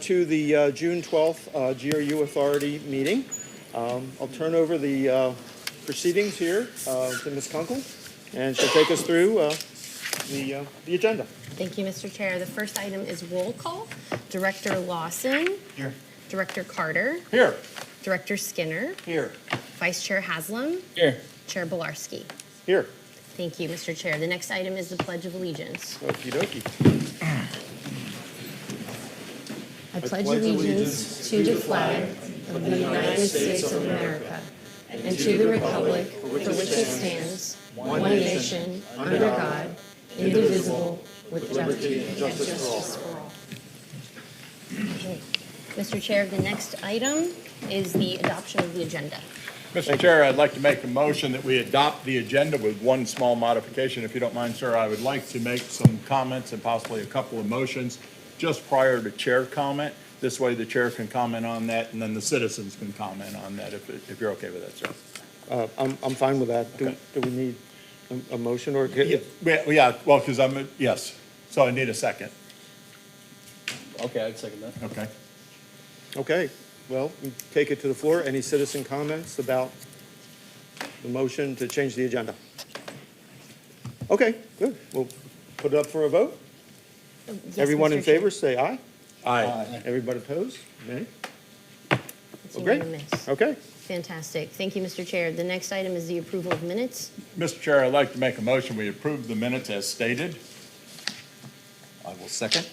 to the June 12th GRU Authority meeting. I'll turn over the proceedings here to Ms. Kunkel, and she'll take us through the agenda. Thank you, Mr. Chair. The first item is roll call. Director Lawson. Here. Director Carter. Here. Director Skinner. Here. Vice Chair Haslam. Here. Chair Bolarski. Here. Thank you, Mr. Chair. The next item is the Pledge of Allegiance. Okie dokie. I pledge allegiance to the flag of the United States of America and to the republic for which it stands, one nation, under God, indivisible, with liberty and justice for all. Okay. Mr. Chair, the next item is the adoption of the agenda. Mr. Chair, I'd like to make a motion that we adopt the agenda with one small modification. If you don't mind, sir, I would like to make some comments and possibly a couple of motions just prior to chair comment. This way the chair can comment on that, and then the citizens can comment on that, if you're okay with that, sir. I'm fine with that. Okay. Do we need a motion or? Yeah, well, because yes, so I need a second. Okay, I'd second that. Okay. Okay, well, we take it to the floor. Any citizen comments about the motion to change the agenda? Okay, good. We'll put it up for a vote. Yes, Everyone Mr. in Chair. favor, say aye. Aye. Everybody opposed? Nay? It's Oh, great. unanimous. Okay. Fantastic. Thank you, Mr. Chair. The next item is the approval of minutes. Mr. Chair, I'd like to make a motion. We approve the minutes as stated. I will second.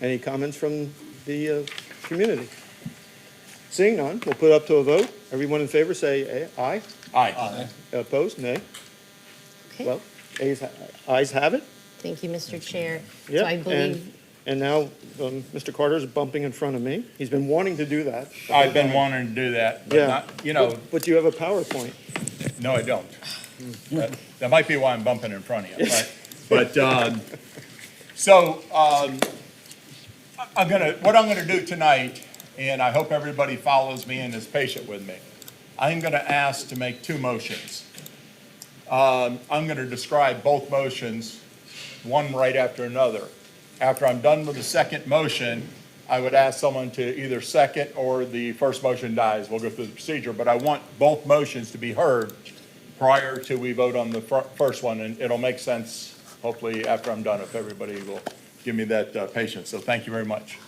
Any comments from the community? Seeing none, we'll put it up to a vote. Everyone in favor, say aye. Aye. Opposed? Nay. Okay. Well, ayes have it. Thank you, Mr. Chair. Yeah, So I believe, and now Mr. Carter's bumping in front of me. He's been wanting to do that. I've been wanting to do that, but Yeah. not, But you have a PowerPoint. no, I don't. That might be why I'm bumping in front of you, right? But, what I'm gonna do tonight, and I hope everybody follows me and is patient with me, I'm gonna ask to make two motions. I'm gonna describe both motions, one right after another. After I'm done with the second motion, I would ask someone to either second or the first motion dies. We'll go through the procedure, but I want both motions to be heard prior to we vote on the first one, and it'll make sense, hopefully, after I'm done, if everybody will give me that patience. So thank you very much.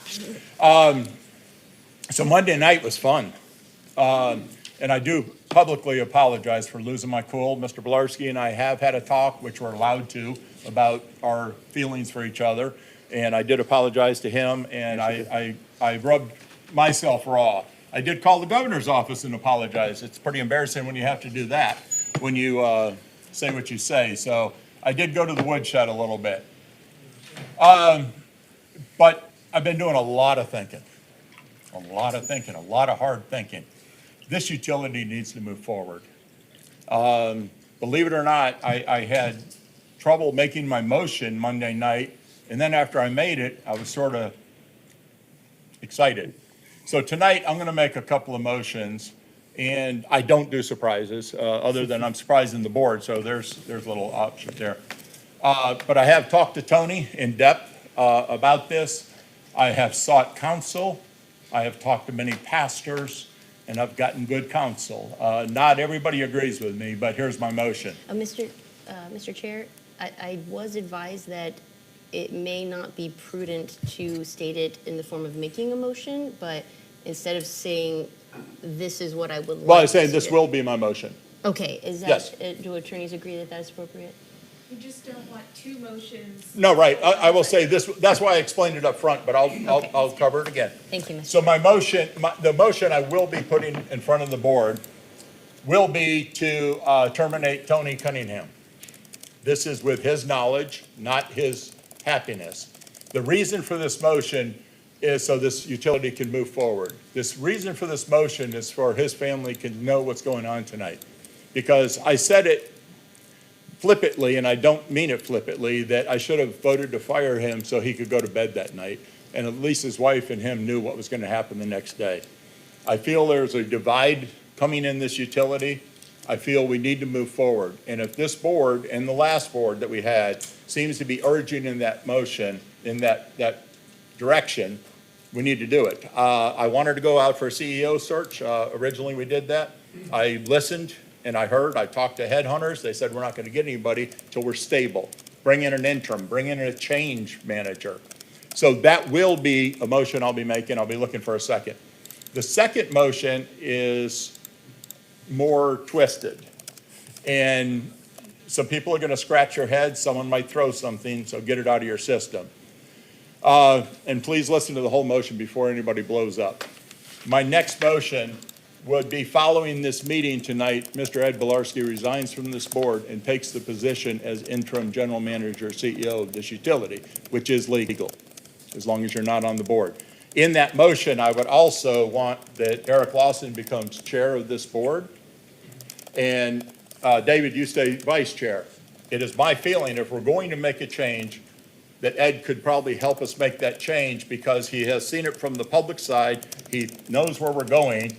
So Monday night was fun. And I do publicly apologize for losing my cool. Mr. Bolarski and I have had a talk, which we're allowed to, about our feelings for each other. And I did apologize to him, and I rubbed myself raw. I did call the governor's office and apologize. It's pretty embarrassing when you have to do that, when you say what you say. So I did go to the woodshed a little bit. But I've been doing a lot of thinking, a lot of hard thinking. This utility needs to move forward. Believe it or not, I had trouble making my motion Monday night, and then after I made it, I was sort of excited. So tonight, I'm gonna make a couple of motions, and I don't do surprises, other than I'm surprising the board, so there's a little option there. But I have talked to Tony in depth about this. I have sought counsel. I have talked to many pastors, and I've gotten good counsel. Not everybody agrees with me, but here's my motion. Mr. Chair, I was advised that it may not be prudent to state it in the form of making a motion, but instead of saying, this is what I would like. Well, I say to this do. will be my motion. Okay, is Yes. that, do attorneys agree that that is appropriate? You just don't want two motions. No, right, I will say this, that's why I explained it up front, but I'll cover it again. Thank you, Mr. So my motion, the motion I will be putting in front of the board will be to terminate Tony Cunningham. This is with his knowledge, not his happiness. The reason for this motion is so this utility can move forward. This reason for this motion is for his family can know what's going on tonight. Because I said it flippantly, and I don't mean it flippantly, that I should have voted to fire him so he could go to bed that night. And at least his wife and him knew what was going to happen the next day. I feel there's a divide coming in this utility. I feel we need to move forward. And if this board and the last board that we had seems to be urging in that motion, in that direction, we need to do it. I wanted to go out for a CEO search. Originally, we did that. I listened and I heard, I talked to headhunters. They said, we're not going to get anybody till we're stable. Bring in an interim, bring in a change manager. So that will be a motion I'll be making. I'll be looking for a second. The second motion is more twisted. And some people are going to scratch your head. Someone might throw something, so get it out of your system. And please listen to the whole motion before anybody blows up. My next motion would be following this meeting tonight, Mr. Ed Bilarski resigns from this board and takes the position as interim general manager, CEO of this utility, which is legal, as long as you're not on the board. In that motion, I would also want that Eric Lawson becomes chair of this board, and David, you stay vice chair. It is my feeling if we're going to make a change, that Ed could probably help us make that change because he has seen it from the public side. He knows where we're going.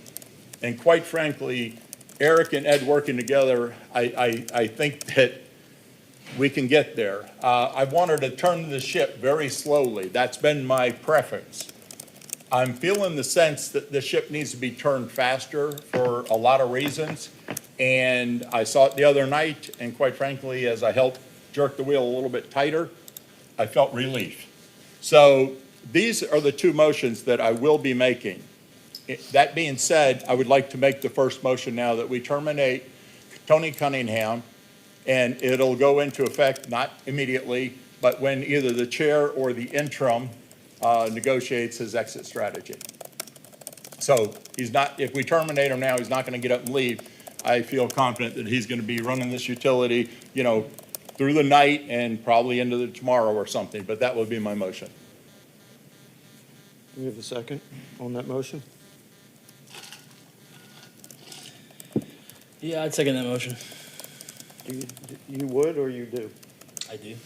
And quite frankly, Eric and Ed working together, I think that we can get there. I wanted to turn the ship very slowly. That's been my preference. I'm feeling the sense that the ship needs to be turned faster for a lot of reasons. And I saw it the other night, and quite frankly, as I helped jerk the wheel a little bit tighter, I felt relief. So these are the two motions that I will be making. That being said, I would like to make the first motion now that we terminate Tony Cunningham, and it'll go into effect not immediately, but when either the chair or the interim negotiates his exit strategy. So he's not, if we terminate him now, he's not going to get up and leave. I feel confident that he's going to be running this utility, you know, through the night and probably into the tomorrow or something, but that would be my motion. We have a second on that motion? Yeah, I'd second that motion. You would or you do? I do.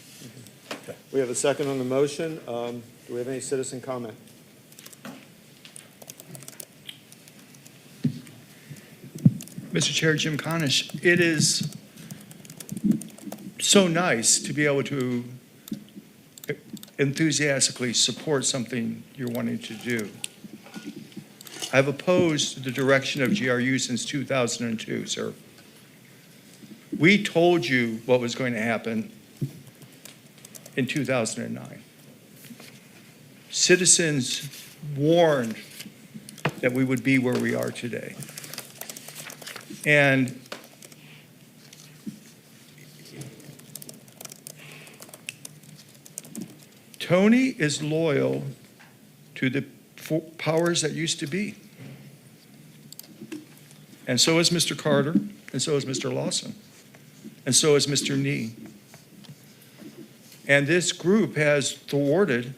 We have a second on the motion. Do we have any citizen comment? Mr. Chair, Jim Conish, it is so nice to be able to enthusiastically support something you're wanting to do. I've opposed the direction of GRU since 2002, sir. We told you what was going to happen in 2009. Citizens warned that we would be where we are today. And Tony is loyal to the powers that used to be. And so is Mr. Carter, and so is Mr. Lawson, and so is Mr. Nee. And this group has thwarted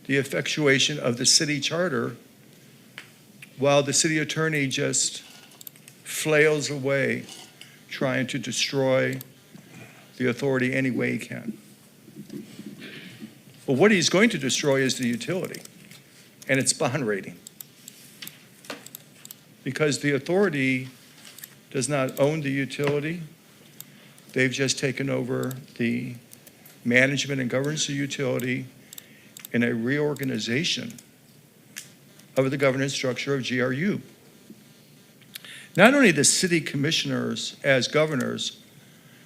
the effectuation of the city charter while the city attorney just flails away trying to destroy the authority any way he can. But what he's going to destroy is the utility and its bond rating. Because the authority does not own the utility. They've just taken over the management and governance of the utility in a reorganization of the governance structure of GRU. Not only the city commissioners as governors,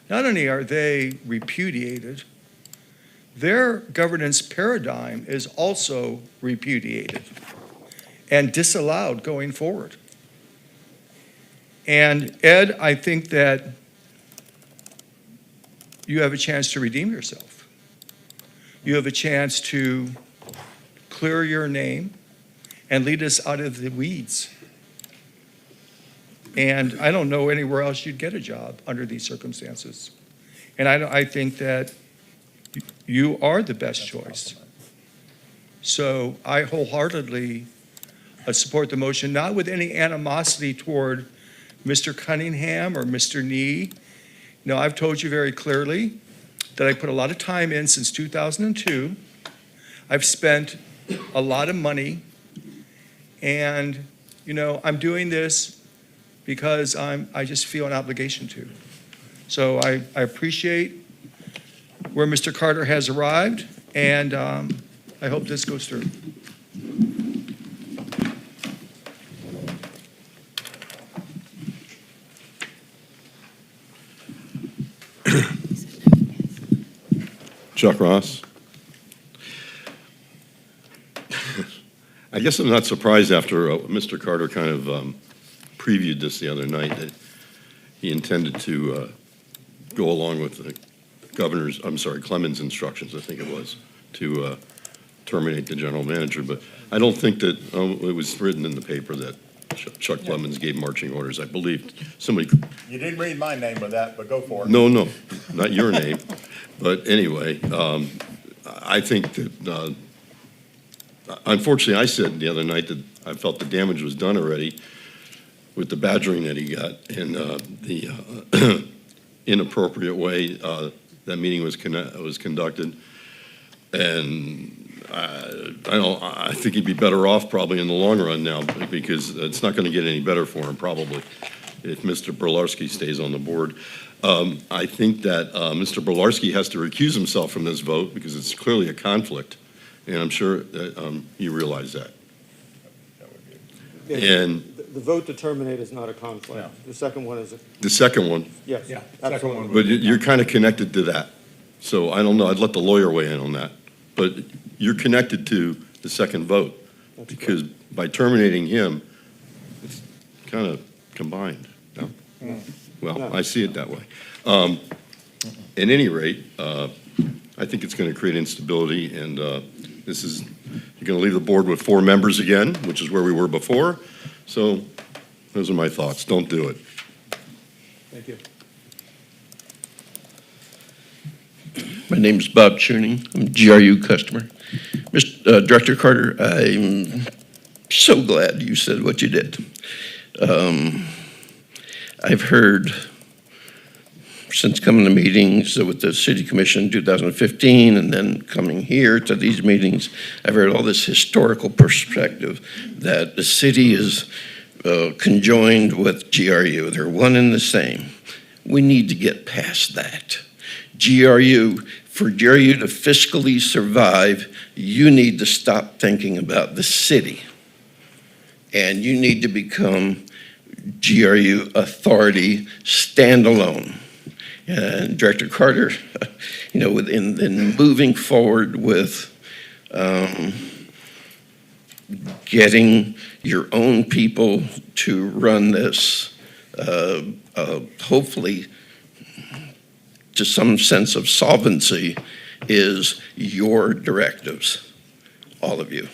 not only are they repudiated, their governance paradigm is also repudiated and disallowed going forward. And Ed, I think that you have a chance to redeem yourself. You have a chance to clear your name and lead us out of the weeds. And I don't know anywhere else you'd get a job under these circumstances. And I think that you are the best choice. So I wholeheartedly support the motion, not with any animosity toward Mr. Cunningham or Mr. Nee. No, I've told you very clearly that I put a lot of time in since 2002. I've spent a lot of money, and I'm doing this because I just feel an obligation to. So I appreciate where Mr. Carter has arrived, and I hope this goes through. Chuck Ross. I guess I'm not surprised after Mr. Carter kind of previewed this the other night that he intended to go along with the Clemens' instructions, I think it was, to terminate the general manager. But I don't think that it was written in the paper that Chuck Clemens gave marching orders. I believe somebody. You didn't read my name with that, but go for it. No, not your name. But anyway, I think that, unfortunately, I said the other night that I felt the damage was done already with the badgering that he got and the inappropriate way that meeting was conducted. And I think he'd be better off probably in the long run now because it's not going to get any better for him probably if Mr. Berlarski stays on the board. I think that Mr. Berlarski has to recuse himself from this vote because it's clearly a conflict, and I'm sure that you realize that. And The vote to terminate is not a conflict. No. The second one is, the second one, yes. Yeah, second absolutely. one. but you're kind of connected to that. So I don't know, I'd let the lawyer weigh in on that. But you're connected to the second vote That's because by terminating him, it's kind of combined, no? Well, No. I see it that way. At any rate, I think it's going to create instability, and you're going to leave the board with 4 members again, which is where we were before. So those are my thoughts. Don't do it. Thank you. My name's Bob Chooning. I'm a GRU customer. Mr. Director Carter, I'm so glad you said what you did. I've heard since coming to meetings with the City Commission in 2015 and then coming here to these meetings, I've heard all this historical perspective that the city is conjoined with GRU. They're one and the same. We need to get past that. For GRU to fiscally survive, you need to stop thinking about the city. And you need to become GRU authority standalone. And Director Carter, in moving forward with getting your own people to run this, hopefully to some sense of solvency, is your directives, all of you.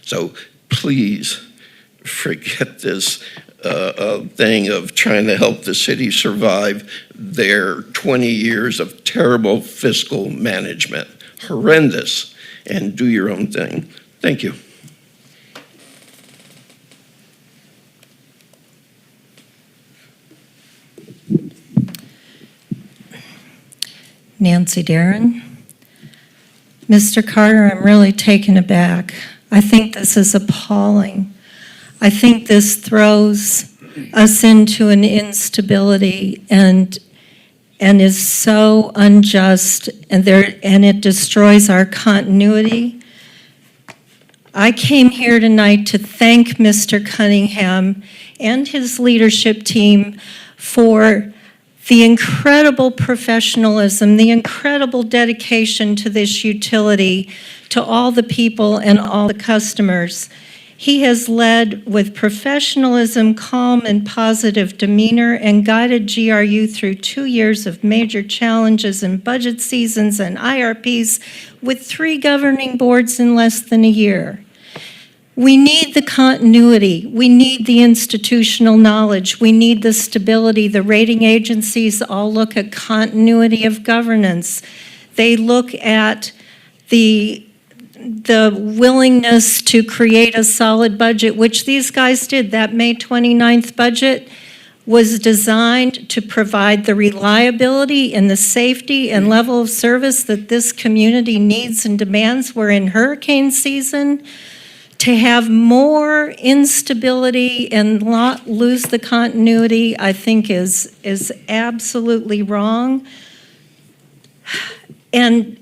So please forget this thing of trying to help the city survive their 20 years of terrible fiscal management. Horrendous. And do your own thing. Thank you. Nancy Darren. Mr. Carter, I'm really taken aback. I think this is appalling. I think this throws us into an instability and is so unjust, and it destroys our continuity. I came here tonight to thank Mr. Cunningham and his leadership team for the incredible professionalism, the incredible dedication to this utility, to all the people and all the customers. He has led with professionalism, calm, and positive demeanor and guided GRU through 2 years of major challenges and budget seasons and IRPs with 3 governing boards in less than a year. We need the continuity. We need the institutional knowledge. We need the stability. The rating agencies all look at continuity of governance. They look at the willingness to create a solid budget, which these guys did. That May 29th budget was designed to provide the reliability and the safety and level of service that this community needs and demands. We're in hurricane season. To have more instability and not lose the continuity, I think is absolutely wrong. And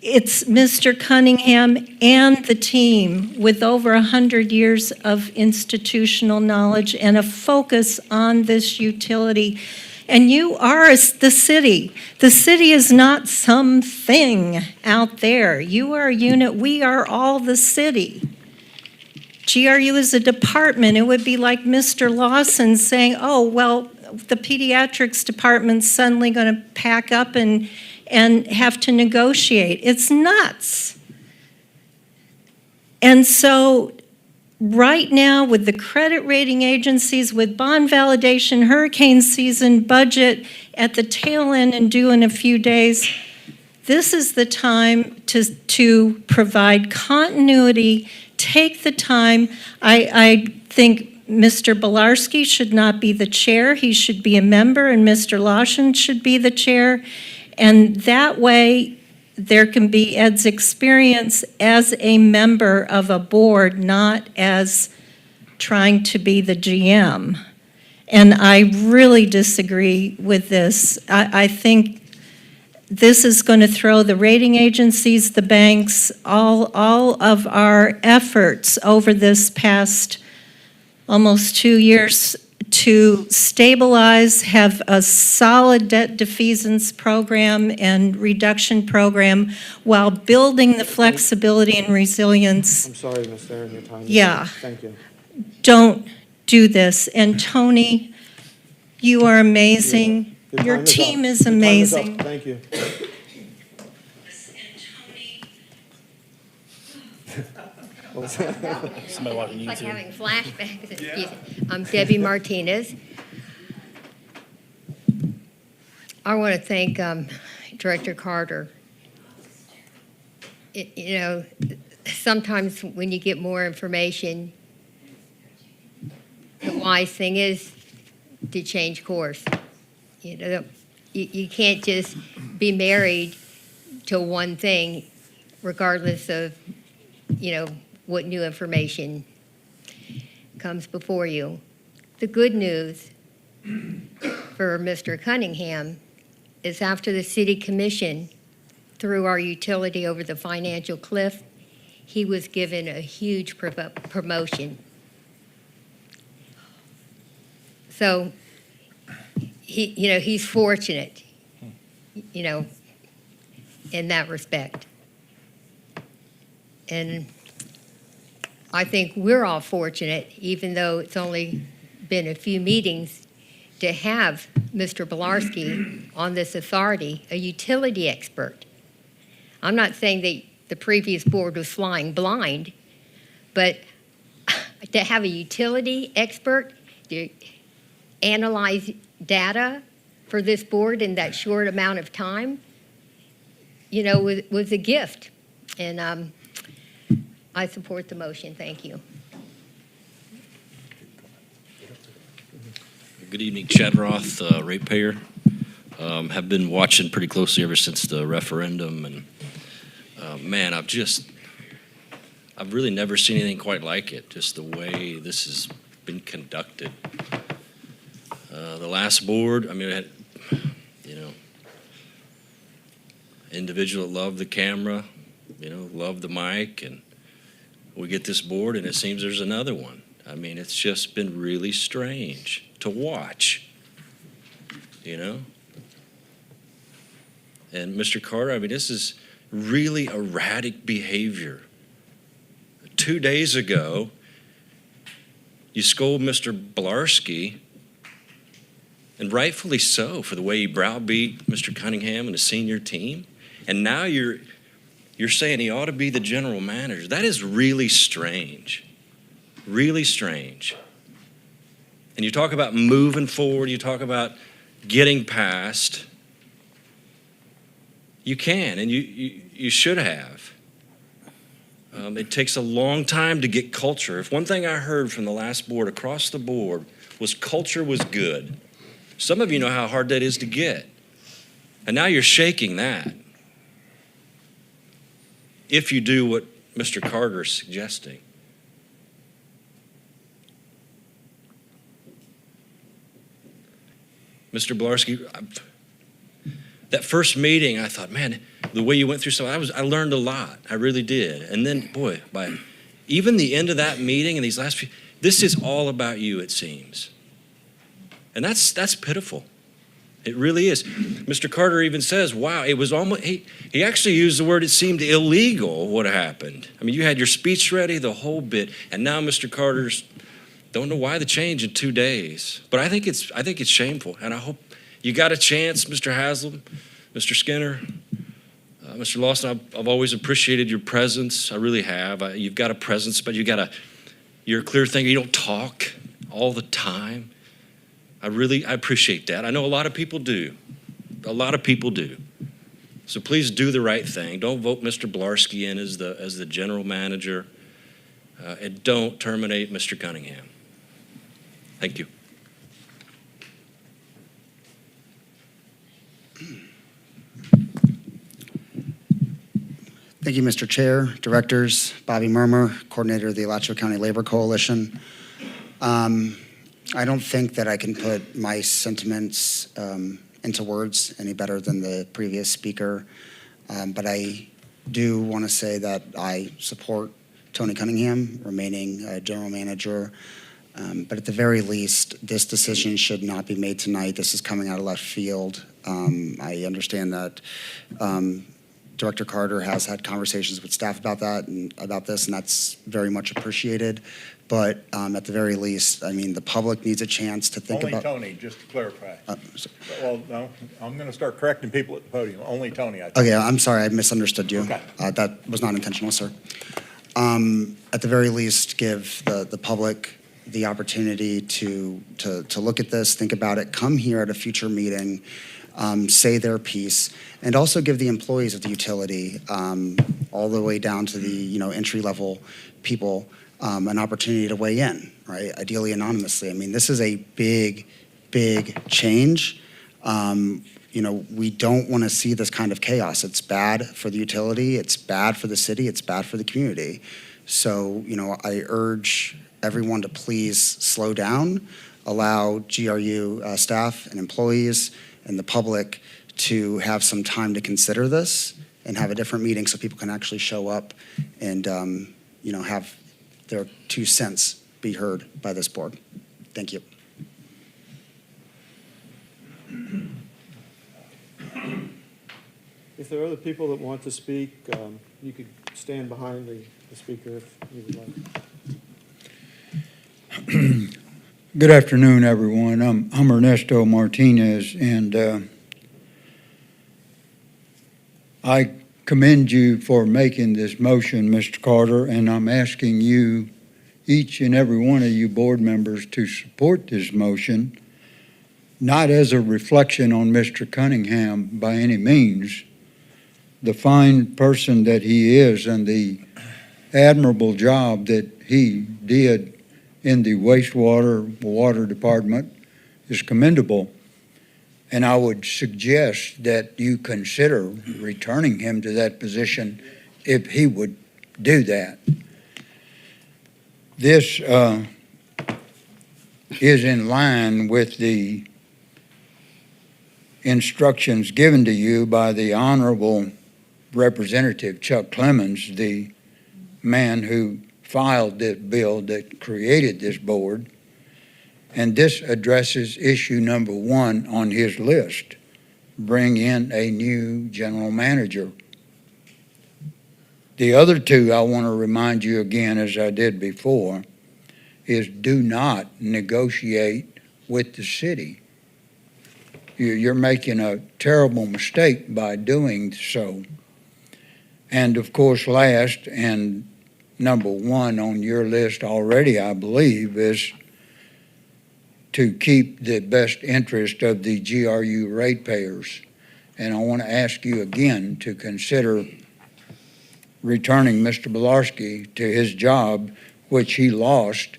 it's Mr. Cunningham and the team with over 100 years of institutional knowledge and a focus on this utility. And you are the city. The city is not something out there. You are a unit. We are all the city. GRU is a department. It would be like Mr. Lawson saying, oh, well, the pediatrics department's suddenly going to pack up and have to negotiate. It's nuts. And so right now, with the credit rating agencies, with bond validation, hurricane season, budget at the tail end and due in a few days, this is the time to provide continuity. Take the time. I think Mr. Bilarski should not be the chair. He should be a member, and Mr. Lawson should be the chair. And that way, there can be Ed's experience as a member of a board, not as trying to be the GM. And I really disagree with this. I think this is going to throw the rating agencies, the banks, all of our efforts over this past almost 2 years to stabilize, have a solid debt defeasance program and reduction program while building the flexibility and resilience. I'm sorry, Ms. Aaron, your time is up. Yeah. Thank you. Don't do this. And Tony, you are amazing. Your time is team up. is Your time is up. amazing. Thank you. Somebody watching It's like YouTube. having flashbacks. Excuse me. I'm Debbie Martinez. I want to thank Director Carter. You know, sometimes when you get more information, the wise thing is to change course. You know, you can't just be married to one thing regardless of, you know, what new information comes before you. The good news for Mr. Cunningham is after the city commission threw our utility over the financial cliff, he was given a huge promotion. So he's fortunate, in that respect. And I think we're all fortunate, even though it's only been a few meetings, to have Mr. Bilarski on this authority, a utility expert. I'm not saying that the previous board was flying blind, but to have a utility expert to analyze data for this board in that short amount of time, was a gift. And I support the motion. Thank you. Good evening, Chad Roth, ratepayer. Have been watching pretty closely ever since the referendum, and man, I've really never seen anything quite like it, just the way this has been conducted. The last board, I mean, it had, individual that loved the camera, loved the mic, and we get this board and it seems there's another one. I mean, it's just been really strange to watch, And Mr. Carter, I mean, this is really erratic behavior. 2 days ago, you scold Mr. Bilarski, and rightfully so, for the way he browbeat Mr. Cunningham and the senior team. And now you're saying he ought to be the general manager. That is really strange. Really strange. And you talk about moving forward, you talk about getting past. You can, and you should have. It takes a long time to get culture. If one thing I heard from the last board across the board was culture was good. Some of you know how hard that is to get. And now you're shaking that. If you do what Mr. Carter is suggesting. Mr. Bilarski, that first meeting, I thought, man, the way you went through something, I learned a lot. I really did. And then, boy, by even the end of that meeting and these last few, this is all about you, it seems. And that's pitiful. It really is. Mr. Carter even says, wow, it was almost, he actually used the word, it seemed illegal what happened. I mean, you had your speech ready, the whole bit, and now Mr. Carter's, don't know why the change in 2 days. But I think it's shameful, and I hope you got a chance, Mr. Haslam, Mr. Skinner, Mr. Lawson, I've always appreciated your presence. I really have. You've got a presence, but you're a clear thinker. You don't talk all the time. I appreciate that. I know a lot of people do. A lot of people do. So please do the right thing. Don't vote Mr. Blarski in as the general manager, and don't terminate Mr. Cunningham. Thank you. Thank you, Mr. Chair, directors, Bobby Murmer, coordinator of the Alachua County Labor Coalition. I don't think that I can put my sentiments into words any better than the previous speaker, but I do want to say that I support Tony Cunningham remaining general manager. But at the very least, this decision should not be made tonight. This is coming out of left field. I understand that Director Carter has had conversations with staff about that and about this, and that's very much appreciated. But at the very least, I mean, the public needs a chance to think about. Only Tony, just to clarify. Sorry. Well, no, I'm going to start correcting people at the podium. Only Tony, I think. Okay, I'm sorry, I misunderstood you. Okay. That was not intentional, sir. At the very least, give the public the opportunity to look at this, think about it, come here at a future meeting, say their piece, and also give the employees of the utility, all the way down to the entry-level people, an opportunity to weigh in, right? Ideally anonymously. I mean, this is a big, big change. We don't want to see this kind of chaos. It's bad for the utility. It's bad for the city. It's bad for the community. So, I urge everyone to please slow down, allow GRU staff and employees and the public to have some time to consider this and have a different meeting so people can actually show up and, have their 2 cents be heard by this board. Thank you. If there are other people that want to speak, you could stand behind the speaker if you would like. Good afternoon, everyone. I'm Ernesto Martinez, and I commend you for making this motion, Mr. Carter, and I'm asking you, each and every one of you board members, to support this motion, not as a reflection on Mr. Cunningham by any means, the fine person that he is and the admirable job that he did in the water department is commendable. And I would suggest that you consider returning him to that position if he would do that. This is in line with the instructions given to you by the Honorable Representative Chuck Clemens, the man who filed the bill that created this board. And this addresses issue number 1 on his list, bring in a new general manager. The other 2, I want to remind you again, as I did before, is do not negotiate with the city. You're making a terrible mistake by doing so. And of course, last and number 1 on your list already, I believe, is to keep the best interest of the GRU ratepayers. And I want to ask you again to consider returning Mr. Blarski to his job, which he lost,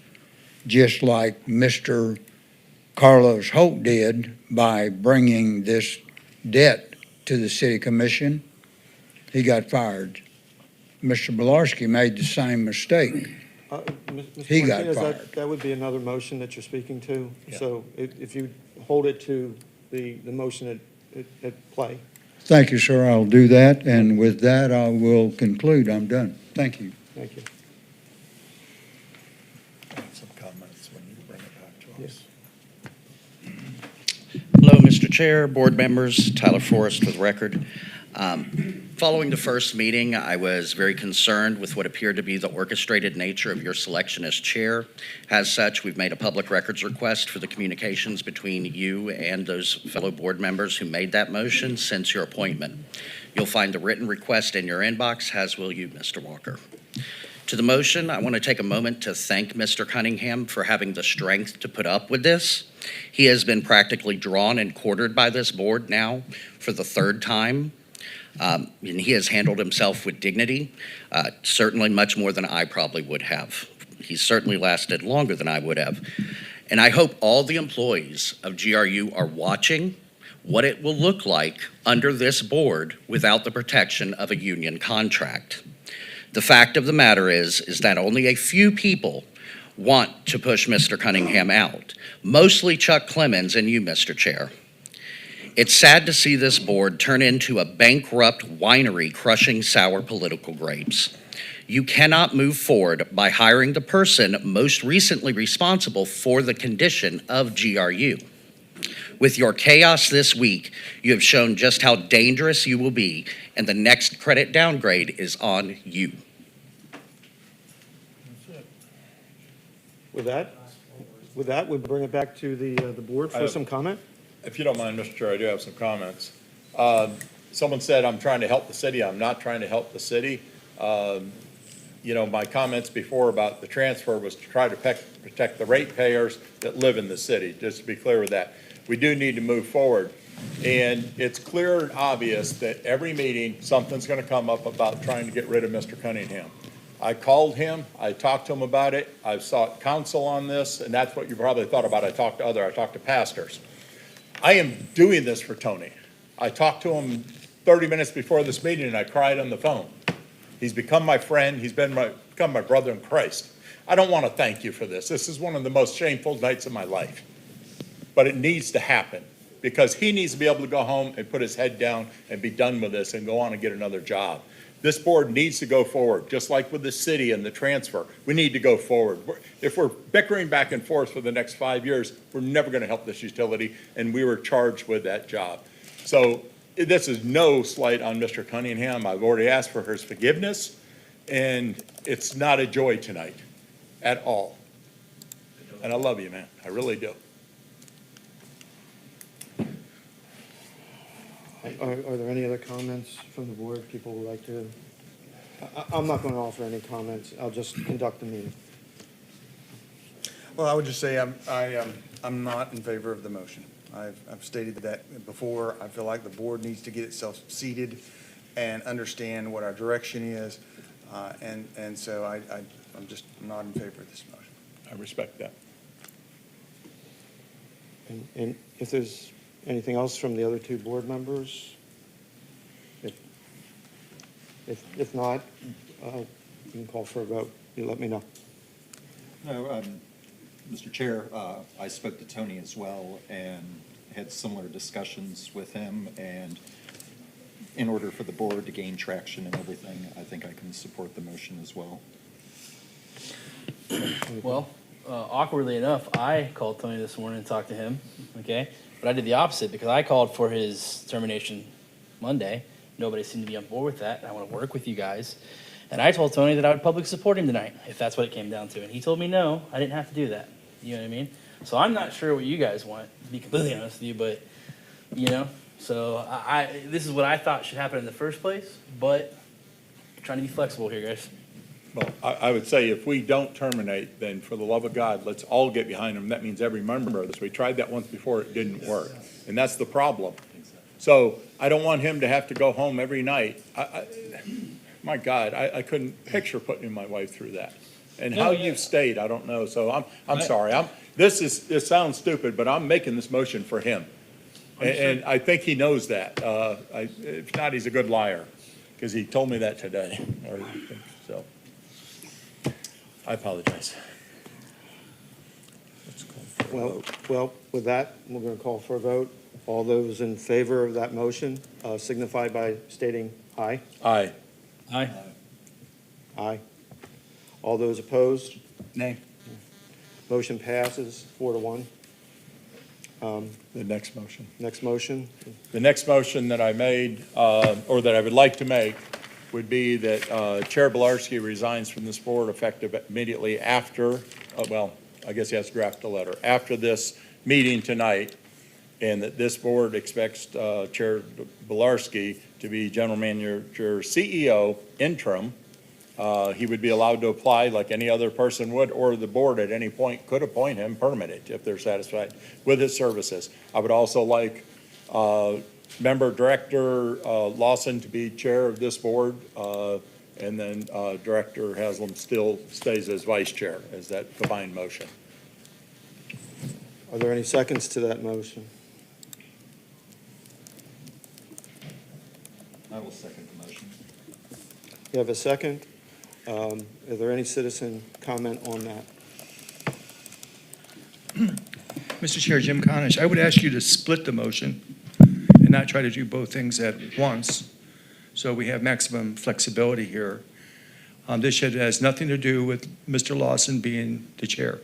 just like Mr. Carlos Holt did by bringing this debt to the city commission. He got fired. Mr. Blarski made the same mistake. Mr. He got Martinez, fired. that would be another motion that you're speaking to. Yeah. So if you hold it to the motion at play. Thank you, sir. I'll do that. And with that, I will conclude. I'm done. Thank you. Thank you. Some comments when you bring it back to us. Yes. Hello, Mr. Chair, board members, Tyler Forrest for the record. Following the first meeting, I was very concerned with what appeared to be the orchestrated nature of your selection as chair. As such, we've made a public records request for the communications between you and those fellow board members who made that motion since your appointment. You'll find the written request in your inbox, as will you, Mr. Walker. To the motion, I want to take a moment to thank Mr. Cunningham for having the strength to put up with this. He has been practically drawn and quartered by this board now for the third time. And he has handled himself with dignity, certainly much more than I probably would have. He's certainly lasted longer than I would have. And I hope all the employees of GRU are watching what it will look like under this board without the protection of a union contract. The fact of the matter is that only a few people want to push Mr. Cunningham out, mostly Chuck Clemens and you, Mr. Chair. It's sad to see this board turn into a bankrupt winery crushing sour political grapes. You cannot move forward by hiring the person most recently responsible for the condition of GRU. With your chaos this week, you have shown just how dangerous you will be, and the next credit downgrade is on you. With that, we'll bring it back to the board for some comment. If you don't mind, Mr. Chair, I do have some comments. Someone said I'm trying to help the city. I'm not trying to help the city. My comments before about the transfer was to try to protect the ratepayers that live in the city, just to be clear with that. We do need to move forward. And it's clear and obvious that every meeting, something's going to come up about trying to get rid of Mr. Cunningham. I called him, I talked to him about it, I've sought counsel on this, and that's what you probably thought about. I talked to pastors. I am doing this for Tony. I talked to him 30 minutes before this meeting and I cried on the phone. He's become my friend. He's become my brother in Christ. I don't want to thank you for this. This is one of the most shameful nights of my life. But it needs to happen because he needs to be able to go home and put his head down and be done with this and go on and get another job. This board needs to go forward, just like with the city and the transfer. We need to go forward. If we're bickering back and forth for the next 5 years, we're never going to help this utility, and we were charged with that job. So this is no slight on Mr. Cunningham. I've already asked for his forgiveness, and it's not a joy tonight at all. And I love you, man. I really do. Are there any other comments from the board people would like to? I'm not going to offer any comments. I'll just conduct the meeting. Well, I would just say I'm not in favor of the motion. I've stated that before. I feel like the board needs to get itself seated and understand what our direction is. And so I'm just not in favor of this motion. I respect that. And if there's anything else from the other two board members? If not, you can call for a vote. You let me know. No, Mr. Chair, I spoke to Tony as well and had similar discussions with him. And in order for the board to gain traction and everything, I think I can support the motion as well. Well, awkwardly enough, I called Tony this morning and talked to him, okay? But I did the opposite because I called for his termination Monday. Nobody seemed to be on board with that. I want to work with you guys. And I told Tony that I would publicly support him tonight, if that's what it came down to. And he told me no, I didn't have to do that. You know what I mean? So I'm not sure what you guys want, to be completely honest with you, but, so this is what I thought should happen in the first place, but I'm trying to be flexible here, guys. Well, I would say if we don't terminate, then for the love of God, let's all get behind him. That means every member of this. We tried that once before, it didn't work. And that's the problem. So I don't want him to have to go home every night. My God, I couldn't picture putting my wife through that. And how you've stayed, I don't know. So I'm sorry. This sounds stupid, but I'm making this motion for him. And I think he knows that. If not, he's a good liar because he told me that today. So I apologize. Well, with that, we're going to call for a vote. All those in favor of that motion signify by stating aye. Aye. Aye. Aye. All those opposed? Nay. Motion passes 4-1. The next motion. Next motion? The next motion that I made, or that I would like to make, would be that Chair Belarski resigns from this board effective immediately after, well, I guess he has to draft a letter, after this meeting tonight, and that this board expects Chair Belarski to be General Manager, CEO, interim. He would be allowed to apply like any other person would, or the board at any point could appoint him permanent if they're satisfied with his services. I would also like Member Director Lawson to be chair of this board, and then Director Haslam still stays as vice chair, as that combined motion. Are there any seconds to that motion? I will second the motion. You have a second? Are there any citizen comment on that? Mr. Chair, Jim Conish, I would ask you to split the motion and not try to do both things at once, so we have maximum flexibility here. This has nothing to do with Mr. Lawson being the chair.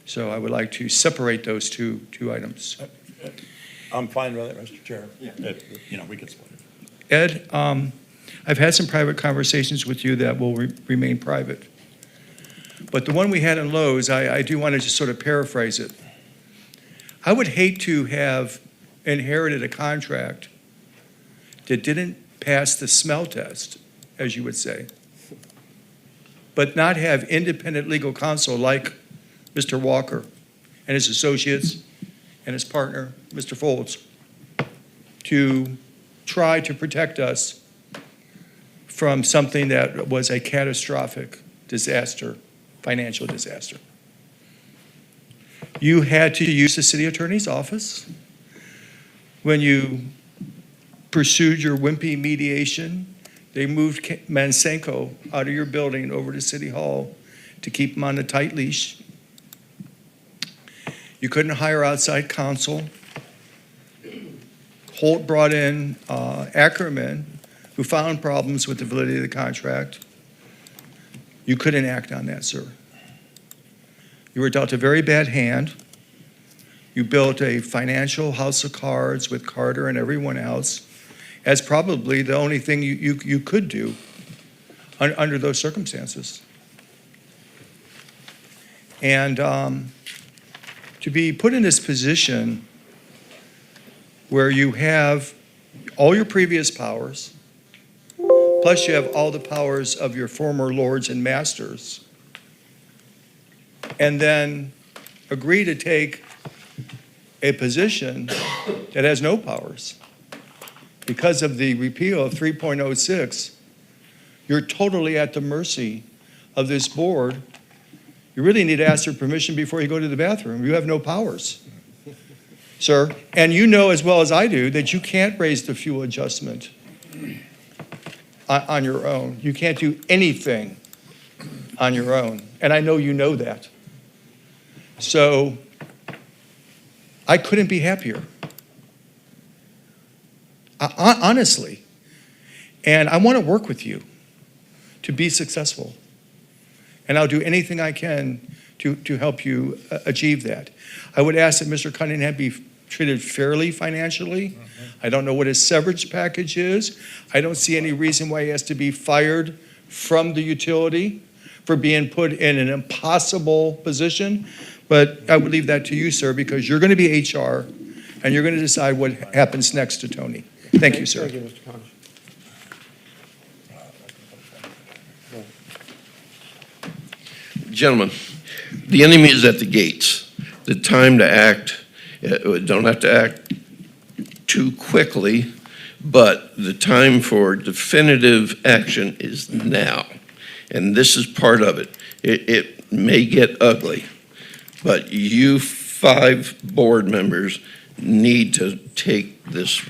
So I would like to separate those two items. I'm fine with it, Mr. Chair. Yeah. We can split it. Ed, I've had some private conversations with you that will remain private. But the one we had in Lowe's, I do want to just sort of paraphrase it. I would hate to have inherited a contract that didn't pass the smell test, as you would say, but not have independent legal counsel like Mr. Walker and his associates and his partner, Mr. Folds, to try to protect us from something that was a catastrophic disaster, financial disaster. You had to use the city attorney's office when you pursued your wimpy mediation. They moved Mansenko out of your building over to City Hall to keep him on a tight leash. You couldn't hire outside counsel. Holt brought in Ackerman, who found problems with the validity of the contract. You couldn't act on that, sir. You were dealt a very bad hand. You built a financial house of cards with Carter and everyone else as probably the only thing you could do under those circumstances. And to be put in this position where you have all your previous powers, plus you have all the powers of your former lords and masters, and then agree to take a position that has no powers. Because of the repeal of 3.06, you're totally at the mercy of this board. You really need to ask their permission before you go to the bathroom. You have no powers, sir. And you know as well as I do that you can't raise the fuel adjustment on your own. You can't do anything on your own. And I know you know that. So I couldn't be happier. Honestly. And I want to work with you to be successful. And I'll do anything I can to help you achieve that. I would ask that Mr. Cunningham be treated fairly financially. I don't know what his severance package is. I don't see any reason why he has to be fired from the utility for being put in an impossible position. But I would leave that to you, sir, because you're going to be HR, and you're going to decide what happens next to Tony. Thank you, sir. Thank you, Mr. Conish. Gentlemen, the enemy is at the gates. The time to act, don't have to act too quickly, but the time for definitive action is now. And this is part of it. It may get ugly, but you 5 board members need to take this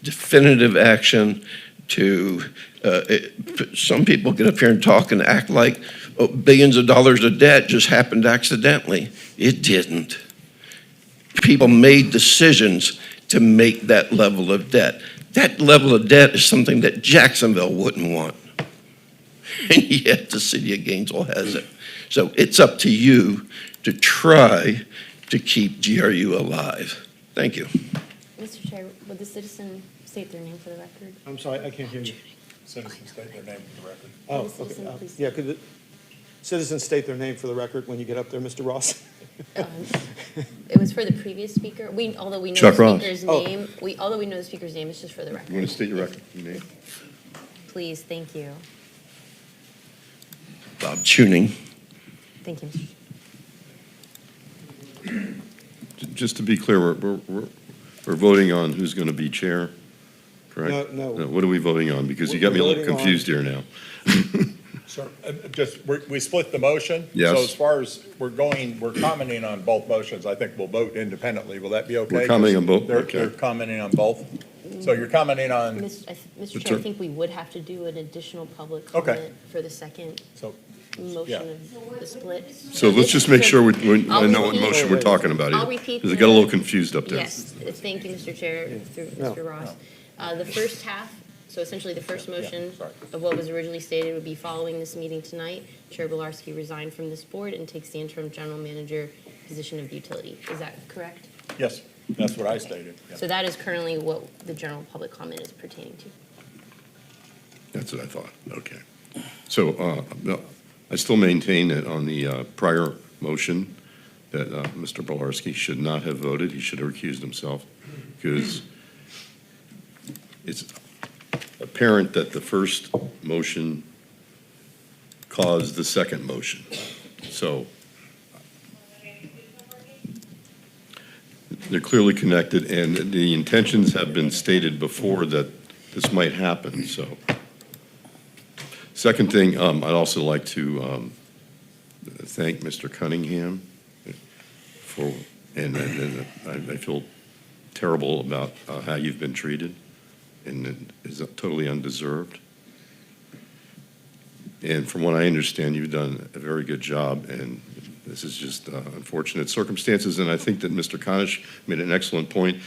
definitive action to, some people get up here and talk and act like billions of dollars of debt just happened accidentally. It didn't. People made decisions to make that level of debt. That level of debt is something that Jacksonville wouldn't want. And yet the city of Gainesville has it. So it's up to you to try to keep GRU alive. Thank you. Mr. Chair, would the citizen state their name for the record? I'm sorry, I can't hear you. Citizens state their name for the record. Oh, Could the okay. citizen please- Yeah, could the citizens state their name for the record when you get up there, Mr. Ross? It was for the previous speaker. Although we know Chuck the Ross. speaker's Oh. name, although we know the speaker's name, it's just for the You want record. to state your name? Please, thank you. Bob Tuning. Thank you, Mr. Chair. Just to be clear, we're voting on who's going to be chair, correct? No. What are we voting on? Because you got me a little We're voting on- confused here now. Sir, we split the motion. Yes. So as far as we're commenting on both motions, I think we'll vote independently. Will that be okay? We're commenting on both? They're Okay. commenting on both. So you're commenting on, Mr. Chair, I think we would have to do an additional public Okay. comment for the second so, motion of the split. So let's just make sure I I'll know what repeat- motion we're talking about here. I'll repeat Because it got a little the- confused up there. Yes, thank you, Mr. Chair, through No. Mr. Ross. The first half, so essentially the first motion sorry. of what was originally stated would be following this meeting tonight, Chair Bilarski resigned from this board and takes the interim general manager position of utility. Is that correct? yes, that's what I stated. Yeah. So that is currently what the general public comment is pertaining to. That's what I thought, okay. So, no, I still maintain that on the prior motion, that Mr. Bolarski should not have voted, he should have recused himself, because it's apparent that the first motion caused the second motion. So, they're clearly connected, and the intentions have been stated before that this might happen, so. Second thing, I'd also like to thank Mr. Cunningham for, and I feel terrible about how you've been treated, and it is totally undeserved. And from what I understand, you've done a very good job, and this is just unfortunate circumstances, and I think that Mr. Conish made an excellent point,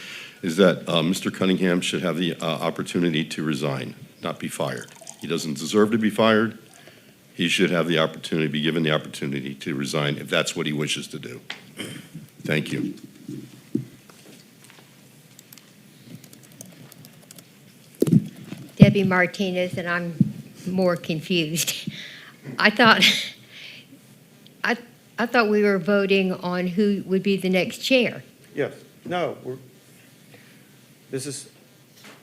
is that Mr. Cunningham should have the opportunity to resign, not be fired. He doesn't deserve to be fired. He should have the opportunity, be given the opportunity to resign if that's what he wishes to do. Thank you. Debbie Martinez, and I'm more confused. I thought we were voting on who would be the next chair. Yes, no, this is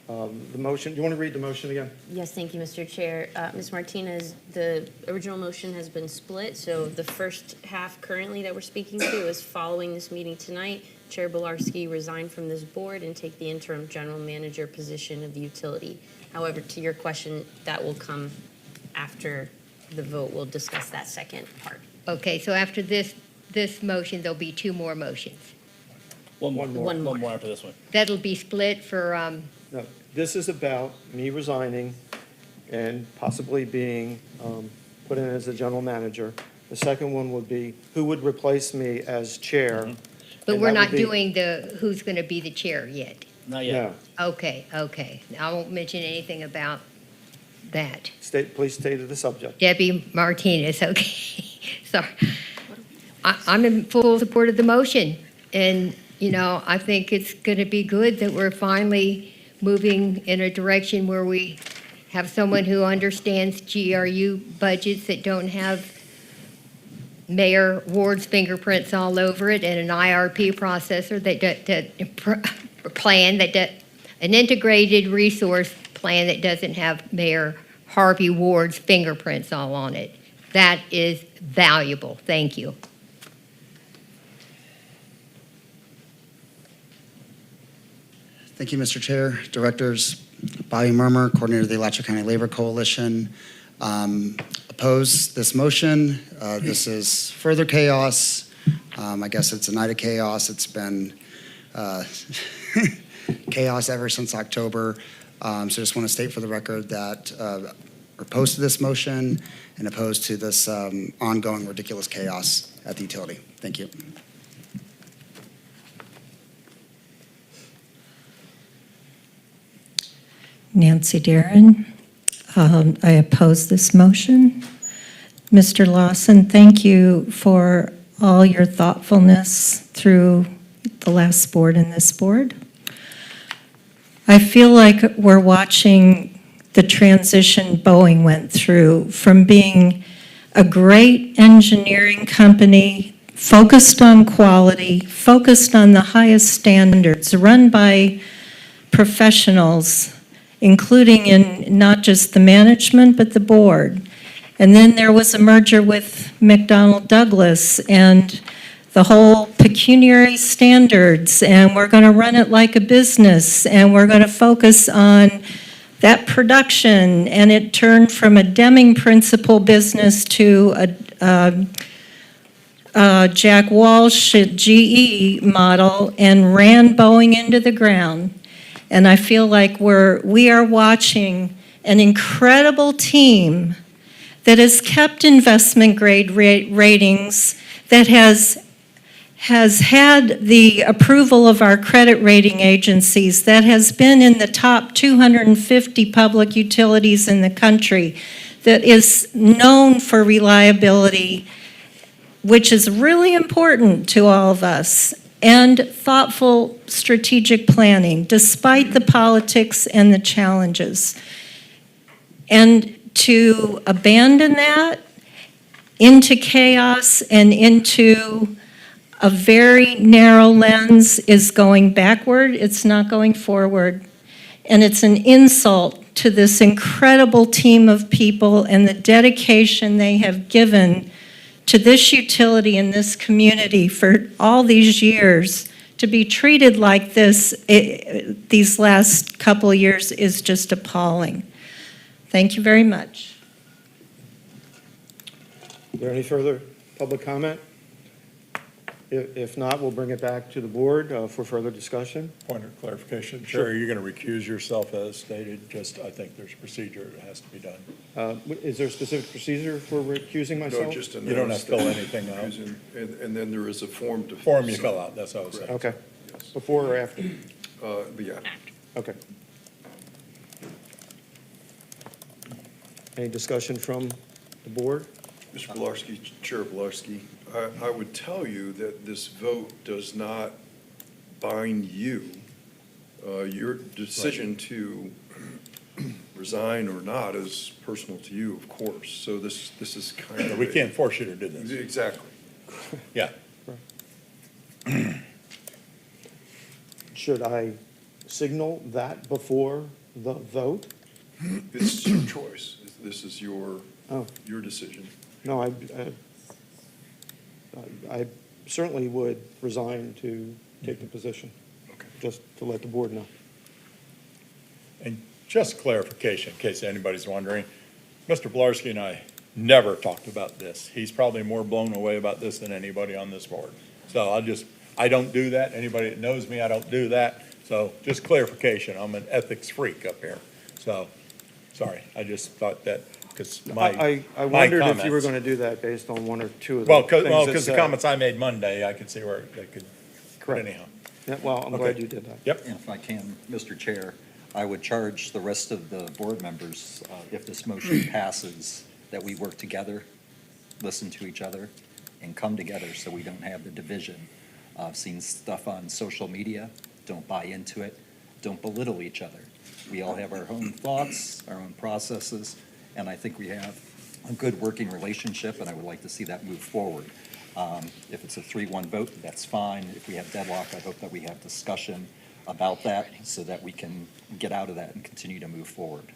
the motion. Do you want to read the motion again? Yes, thank you, Mr. Chair. Ms. Martinez, the original motion has been split, so the first half currently that we're speaking to is following this meeting tonight, Chair Bilarski resign from this board and take the interim general manager position of the utility. However, to your question, that will come after the vote. We'll discuss that second part. Okay, so after this motion, there'll be two more motions. One One more. more after this one. That'll be split for, No, this is about me resigning and possibly being put in as the general manager. The second one would be who would replace me as chair. but And we're that not would be- doing who's going to be the chair yet. Not yet. No, Okay. I won't mention anything about that. please stay to the subject. Debbie Martinez, okay. Sorry. I'm in full support of the motion. And, I think it's going to be good that we're finally moving in a direction where we have someone who understands GRU budgets that don't have Mayor Ward's fingerprints all over it, and an IRP processor an integrated resource plan that doesn't have Mayor Harvey Ward's fingerprints all on it. That is valuable. Thank you. Thank you, Mr. Chair, directors. Bobby Murmur, coordinator of the Alachua County Labor Coalition. Oppose this motion. This is further chaos. I guess it's a night of chaos. It's been chaos ever since October. So just want to state for the record that we're opposed to this motion and opposed to this ongoing ridiculous chaos at the utility. Thank you. Nancy Darren. I oppose this motion. Mr. Lawson, thank you for all your thoughtfulness through the last board and this board. I feel like we're watching the transition Boeing went through from being a great engineering company focused on quality, focused on the highest standards, run by professionals, including in not just the management, but the board. And then there was a merger with McDonnell Douglas and the whole pecuniary standards, and we're going to run it like a business, and we're going to focus on that production, and it turned from a Deming principle business to a Jack Walsh at GE model and ran Boeing into the ground. And I feel like we are watching an incredible team that has kept investment grade ratings, that has had the approval of our credit rating agencies, that has been in the top 250 public utilities in the country, that is known for reliability, which is really important to all of us, and thoughtful strategic planning, despite the politics and the challenges. And to abandon that into chaos and into a very narrow lens is going backward, it's not going forward. And it's an insult to this incredible team of people and the dedication they have given to this utility and this community for all these years. To be treated like this these last couple of years is just appalling. Thank you very much. Is there any further public comment? If not, we'll bring it back to the board for further discussion. Point of clarification, Chair, you're going to recuse yourself as stated, I think there's a procedure that has to be done. Is there a specific procedure for recusing myself? No, just You don't have to fill anything out. And then there is a form to. Form you fill out, that's all I was saying. Okay. Before or after? Yeah. Okay. Any discussion from the board? Mr. Bilarski, Chair Bilarski, I would tell you that this vote does not bind you. Your decision to resign or not is personal to you, of course. So this is kind of. We can't force you to do this. Exactly. Yeah. Should I signal that before the vote? It's your choice. This is your decision. No, I certainly would resign to take the position, just to let the board know. And just clarification, in case anybody's wondering, Mr. Bilarski and I never talked about this. He's probably more blown away about this than anybody on this board. So I don't do that. Anybody that knows me, I don't do that. So just clarification, I'm an ethics freak up here. So, sorry, I just thought that, because I wondered if you were going to do that based on one or two of the things because the comments I made Monday, I could see where they could, Correct. anyhow. Yeah, well, I'm glad you did that. Yep. If I can, Mr. Chair, I would charge the rest of the board members, if this motion passes, that we work together, listen to each other, and come together so we don't have the division. I've seen stuff on social media, don't buy into it, don't belittle each other. We all have our own thoughts, our own processes, and I think we have a good working relationship, and I would like to see that move forward. If it's a 3-1 vote, that's fine. If we have deadlock, I hope that we have discussion about that so that we can get out of that and continue to move forward.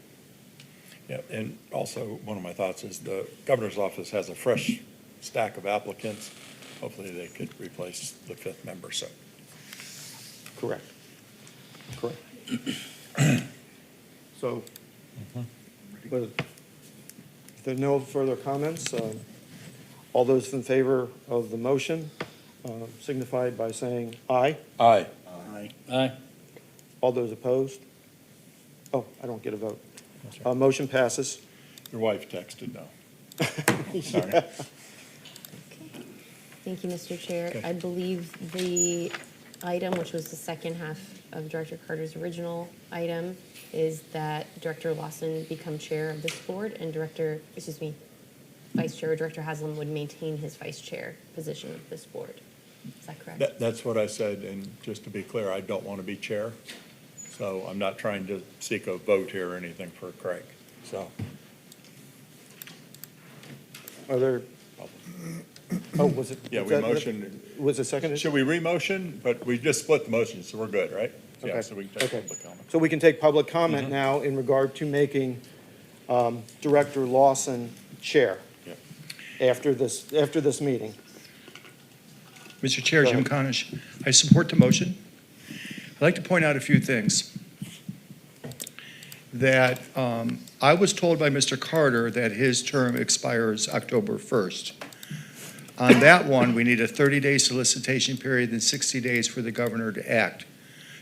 Yeah, and also, one of my thoughts is the governor's office has a fresh stack of applicants. Hopefully, they could replace the 5th member, so. Correct. So, but if there are no further comments, all those in favor of the motion signify by saying aye. Aye. Aye. All those opposed? Oh, I don't get a vote. Motion passes. Your wife texted no. Sorry. Yeah. Thank you, Mr. Chair. Okay. I believe the item, which was the second half of Director Carter's original item, is that Director Lawson become chair of this board and Vice Chair Director Haslam would maintain his vice chair position of this board. Is that correct? That's what I said, and just to be clear, I don't want to be chair, so I'm not trying to seek a vote here or anything for Craig, so. Are there, oh, was it? Yeah, was we that- motioned. Was it seconded? Should we re-motion? But we just split the motion, so we're good, right? Yeah, Okay. so we can take Okay. public comment. So we can take public comment now in regard to making Director Lawson chair after this meeting. Mr. Chair, Go Jim ahead. Conish, I support the motion. I'd like to point out a few things. That I was told by Mr. Carter that his term expires October 1st. On that one, we need a 30-day solicitation period and 60 days for the governor to act.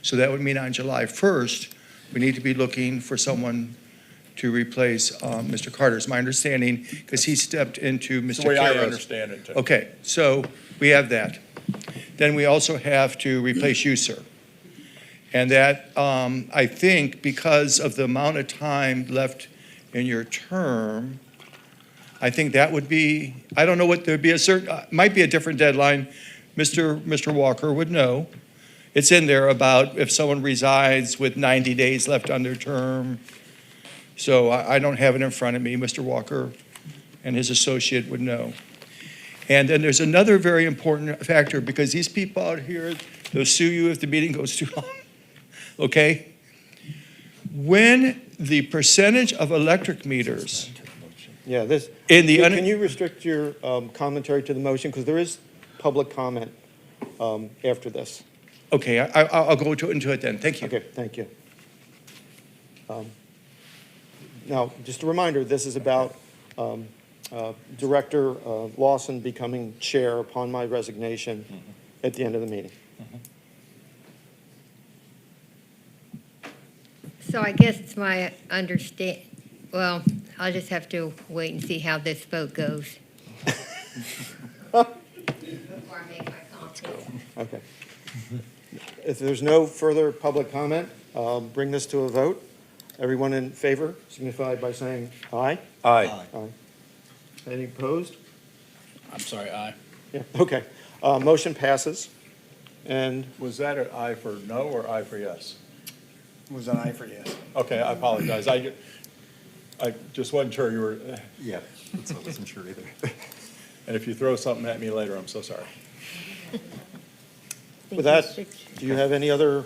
So that would mean on July 1st, we need to be looking for someone to replace Mr. Carter. It's my understanding, because he stepped into It's Mr. the way I Caro's. understand it, too. Okay, so we have that. Then we also have to replace you, sir. And that, I think, because of the amount of time left in your term, I think that would be, I don't know what, there'd be a certain, might be a different deadline. Mr. Walker would know. It's in there about if someone resides with 90 days left on their term. So I don't have it in front of me. Mr. Walker and his associate would know. And then there's another very important factor, because these people out here, they'll sue you if the meeting goes too long. Okay? When the percentage of electric meters Yeah, this, in the, can you restrict your commentary to the motion? Because there is public comment after this. okay, I'll go into it then. Thank you. Okay, thank you. Now, just a reminder, this is about Director Lawson becoming chair upon my resignation at the end of the meeting. So I guess it's my well, I'll just have to wait and see how this vote goes. Before I make my comment. Okay. If there's no further public comment, bring this to a vote. Everyone in favor signify by saying aye. Aye. Aye. Any opposed? I'm sorry, aye. Yeah, okay. Motion passes. And Was that an aye for no or aye for yes? Was an aye for yes. Okay, I apologize. I just wasn't sure you were, Yeah, so I wasn't sure either. and if you throw something at me later, I'm so sorry. with that, do you have any other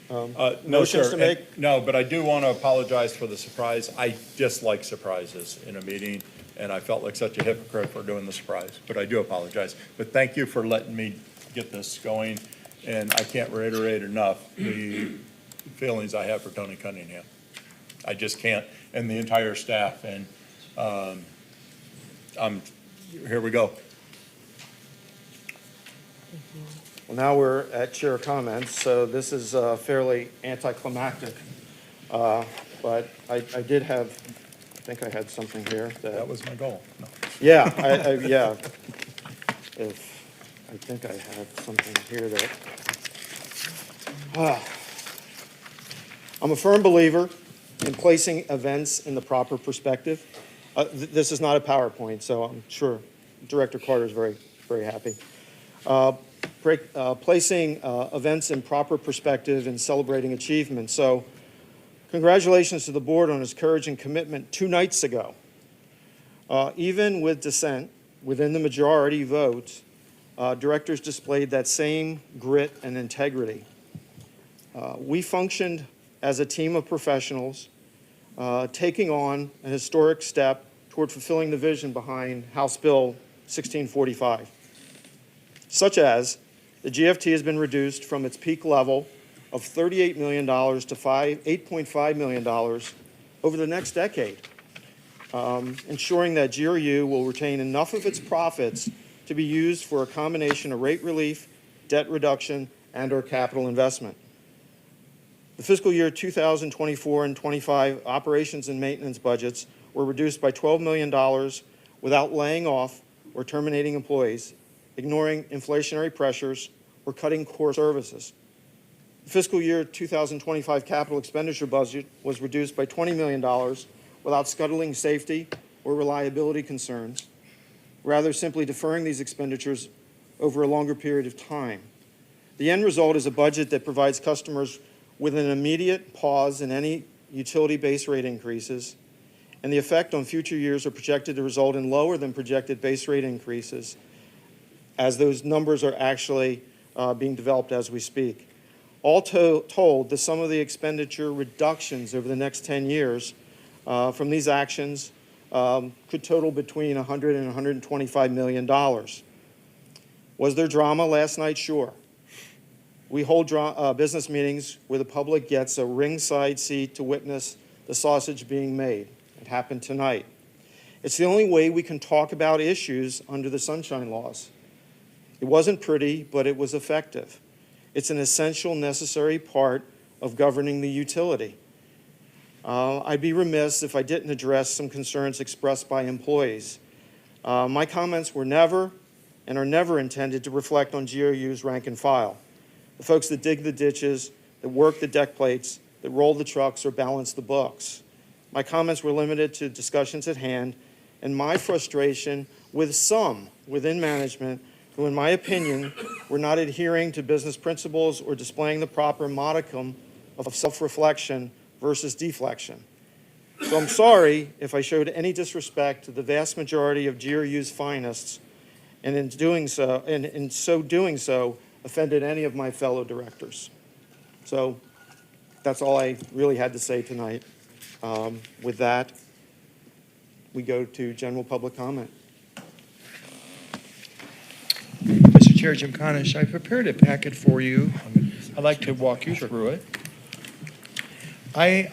No, motions sir. to make? No, but I do want to apologize for the surprise. I dislike surprises in a meeting, and I felt like such a hypocrite for doing the surprise, but I do apologize. But thank you for letting me get this going, and I can't reiterate enough the feelings I have for Tony Cunningham. I just can't, and the entire staff, and here we go. Well, now we're at chair comments, so this is fairly anticlimactic. But I did have, I think I had something here That that, was my goal. No. yeah, yeah. I think I had something here that, I'm a firm believer in placing events in the proper perspective. This is not a PowerPoint, so I'm sure Director Carter is very, very happy. Placing events in proper perspective and celebrating achievement. So congratulations to the board on its courage and commitment 2 nights ago. Even with dissent within the majority vote, directors displayed that same grit and integrity. We functioned as a team of professionals, taking on a historic step toward fulfilling the vision behind House Bill 1645, such as the GFT has been reduced from its peak level of $38 million to $8.5 million over the next decade, ensuring that GRU will retain enough of its profits to be used for a combination of rate relief, debt reduction, and/or capital investment. The fiscal year 2024 and 25 operations and maintenance budgets were reduced by $12 million without laying off or terminating employees, ignoring inflationary pressures, or cutting core services. The fiscal year 2025 capital expenditure budget was reduced by $20 million without scuttling safety or reliability concerns, rather simply deferring these expenditures over a longer period of time. The end result is a budget that provides customers with an immediate pause in any utility base rate increases, and the effect on future years are projected to result in lower than projected base rate increases, as those numbers are actually being developed as we speak. All told, the sum of the expenditure reductions over the next 10 years from these actions could total between $100 and $125 million. Was there drama last night? Sure. We hold business meetings where the public gets a ringside seat to witness the sausage being made. It happened tonight. It's the only way we can talk about issues under the sunshine laws. It wasn't pretty, but it was effective. It's an essential, necessary part of governing the utility. I'd be remiss if I didn't address some concerns expressed by employees. My comments were never and are never intended to reflect on GRU's rank and file, the folks that dig the ditches, that work the deck plates, that roll the trucks or balance the books. My comments were limited to discussions at hand and my frustration with some within management who, in my opinion, were not adhering to business principles or displaying the proper modicum of self-reflection versus deflection. So I'm sorry if I showed any disrespect to the vast majority of GRU's finest, and in doing so, offended any of my fellow directors. So that's all I really had to say tonight. With that, we go to general public comment. Mr. Chair, Jim Conish, I prepared a packet for you. I'd like to walk you through it. I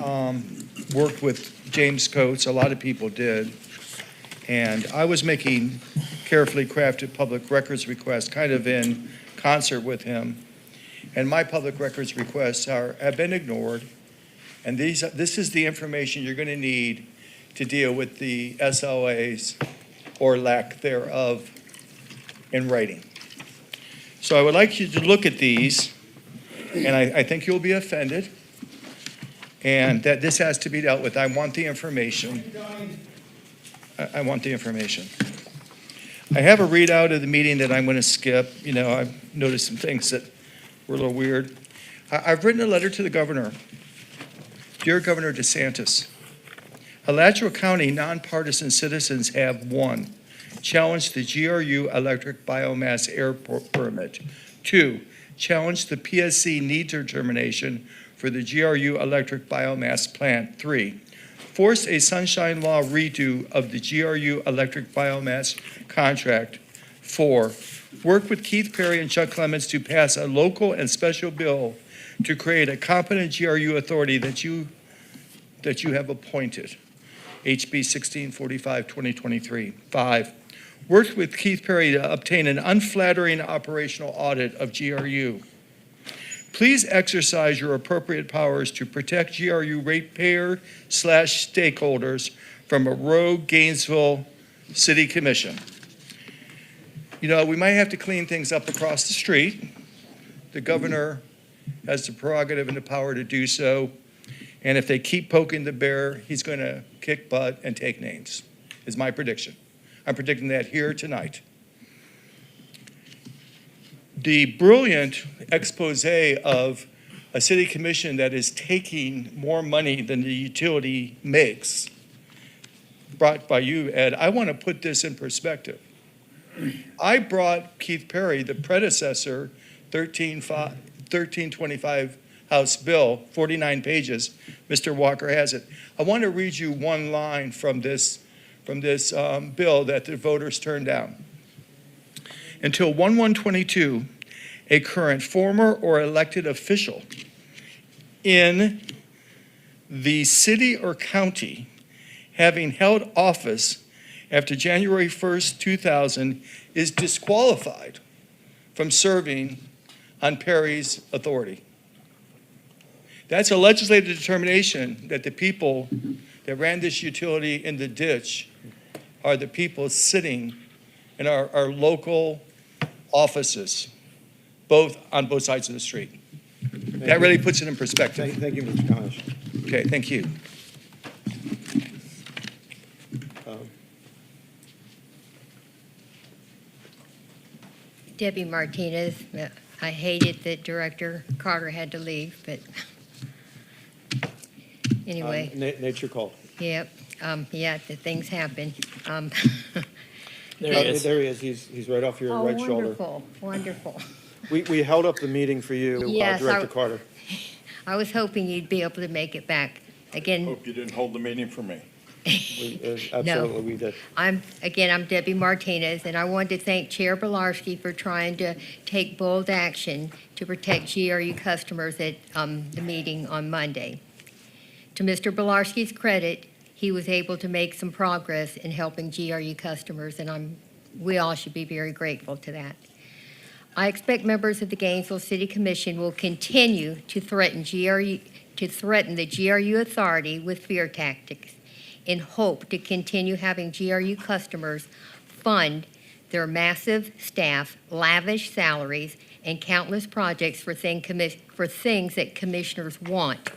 worked with James Coates, a lot of people did, and I was making carefully crafted public records requests kind of in concert with him. And my public records requests have been ignored, and this is the information you're going to need to deal with the SLAs or lack thereof in writing. So I would like you to look at these, and I think you'll be offended, and that this has to be dealt with. I want the information. I want the information. I have a readout of the meeting that I'm going to skip. You know, I've noticed some things that were a little weird. I've written a letter to the governor. Dear Governor DeSantis, Alachua County nonpartisan citizens have 1, challenged the GRU electric biomass air permit. 2, challenged the PSC need determination for the GRU electric biomass plant. 3, forced a sunshine law redo of the GRU electric biomass contract. 4, worked with Keith Perry and Chuck Clements to pass a local and special bill to create a competent GRU authority that you have appointed. HB 1645, 2023. 5, worked with Keith Perry to obtain an unflattering operational audit of GRU. Please exercise your appropriate powers to protect GRU ratepayer/stakeholders from a rogue Gainesville City Commission. You know, we might have to clean things up across the street. The governor has the prerogative and the power to do so. And if they keep poking the bear, he's going to kick butt and take names, is my prediction. I'm predicting that here tonight. The brilliant expose of a city commission that is taking more money than the utility makes, brought by you, Ed, I want to put this in perspective. I brought Keith Perry, the predecessor, 1325 House bill, 49 pages. Mr. Walker has it. I want to read you one line from this bill that the voters turned down. Until 1/1/22, a current, former, or elected official in the city or county having held office after January 1st, 2000 is disqualified from serving on Perry's authority. That's a legislative determination that the people that ran this utility in the ditch are the people sitting in our local offices, on both sides of the street. That really puts it in perspective. Thank you, Mr. Conish. Okay, thank you. Debbie Martinez. I hated that Director Carter had to leave, but anyway. Nature called. Yep. Yeah, the things happen. There he is. There he is. He's right off your Oh, right shoulder. wonderful, wonderful. We held up the meeting for you, Yes, Director Carter. I was hoping you'd be able to make it back. Again, Hope you didn't hold the meeting for me. Absolutely, we did. I'm Debbie Martinez, and I wanted to thank Chair Bilarski for trying to take bold action to protect GRU customers at the meeting on Monday. To Mr. Bilarski's credit, he was able to make some progress in helping GRU customers, and we all should be very grateful to that. I expect members of the Gainesville City Commission will continue to threaten the GRU authority with fear tactics in hope to continue having GRU customers fund their massive staff, lavish salaries, and countless projects for things that commissioners want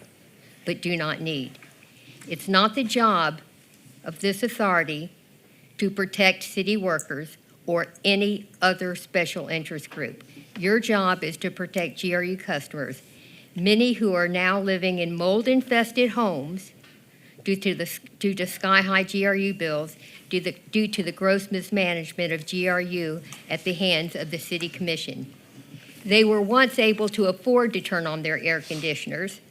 but do not need. It's not the job of this authority to protect city workers or any other special interest group. Your job is to protect GRU customers, many who are now living in mold-infested homes due to sky-high GRU bills, due to the gross mismanagement of GRU at the hands of the City Commission. They were once able to afford to turn on their air conditioners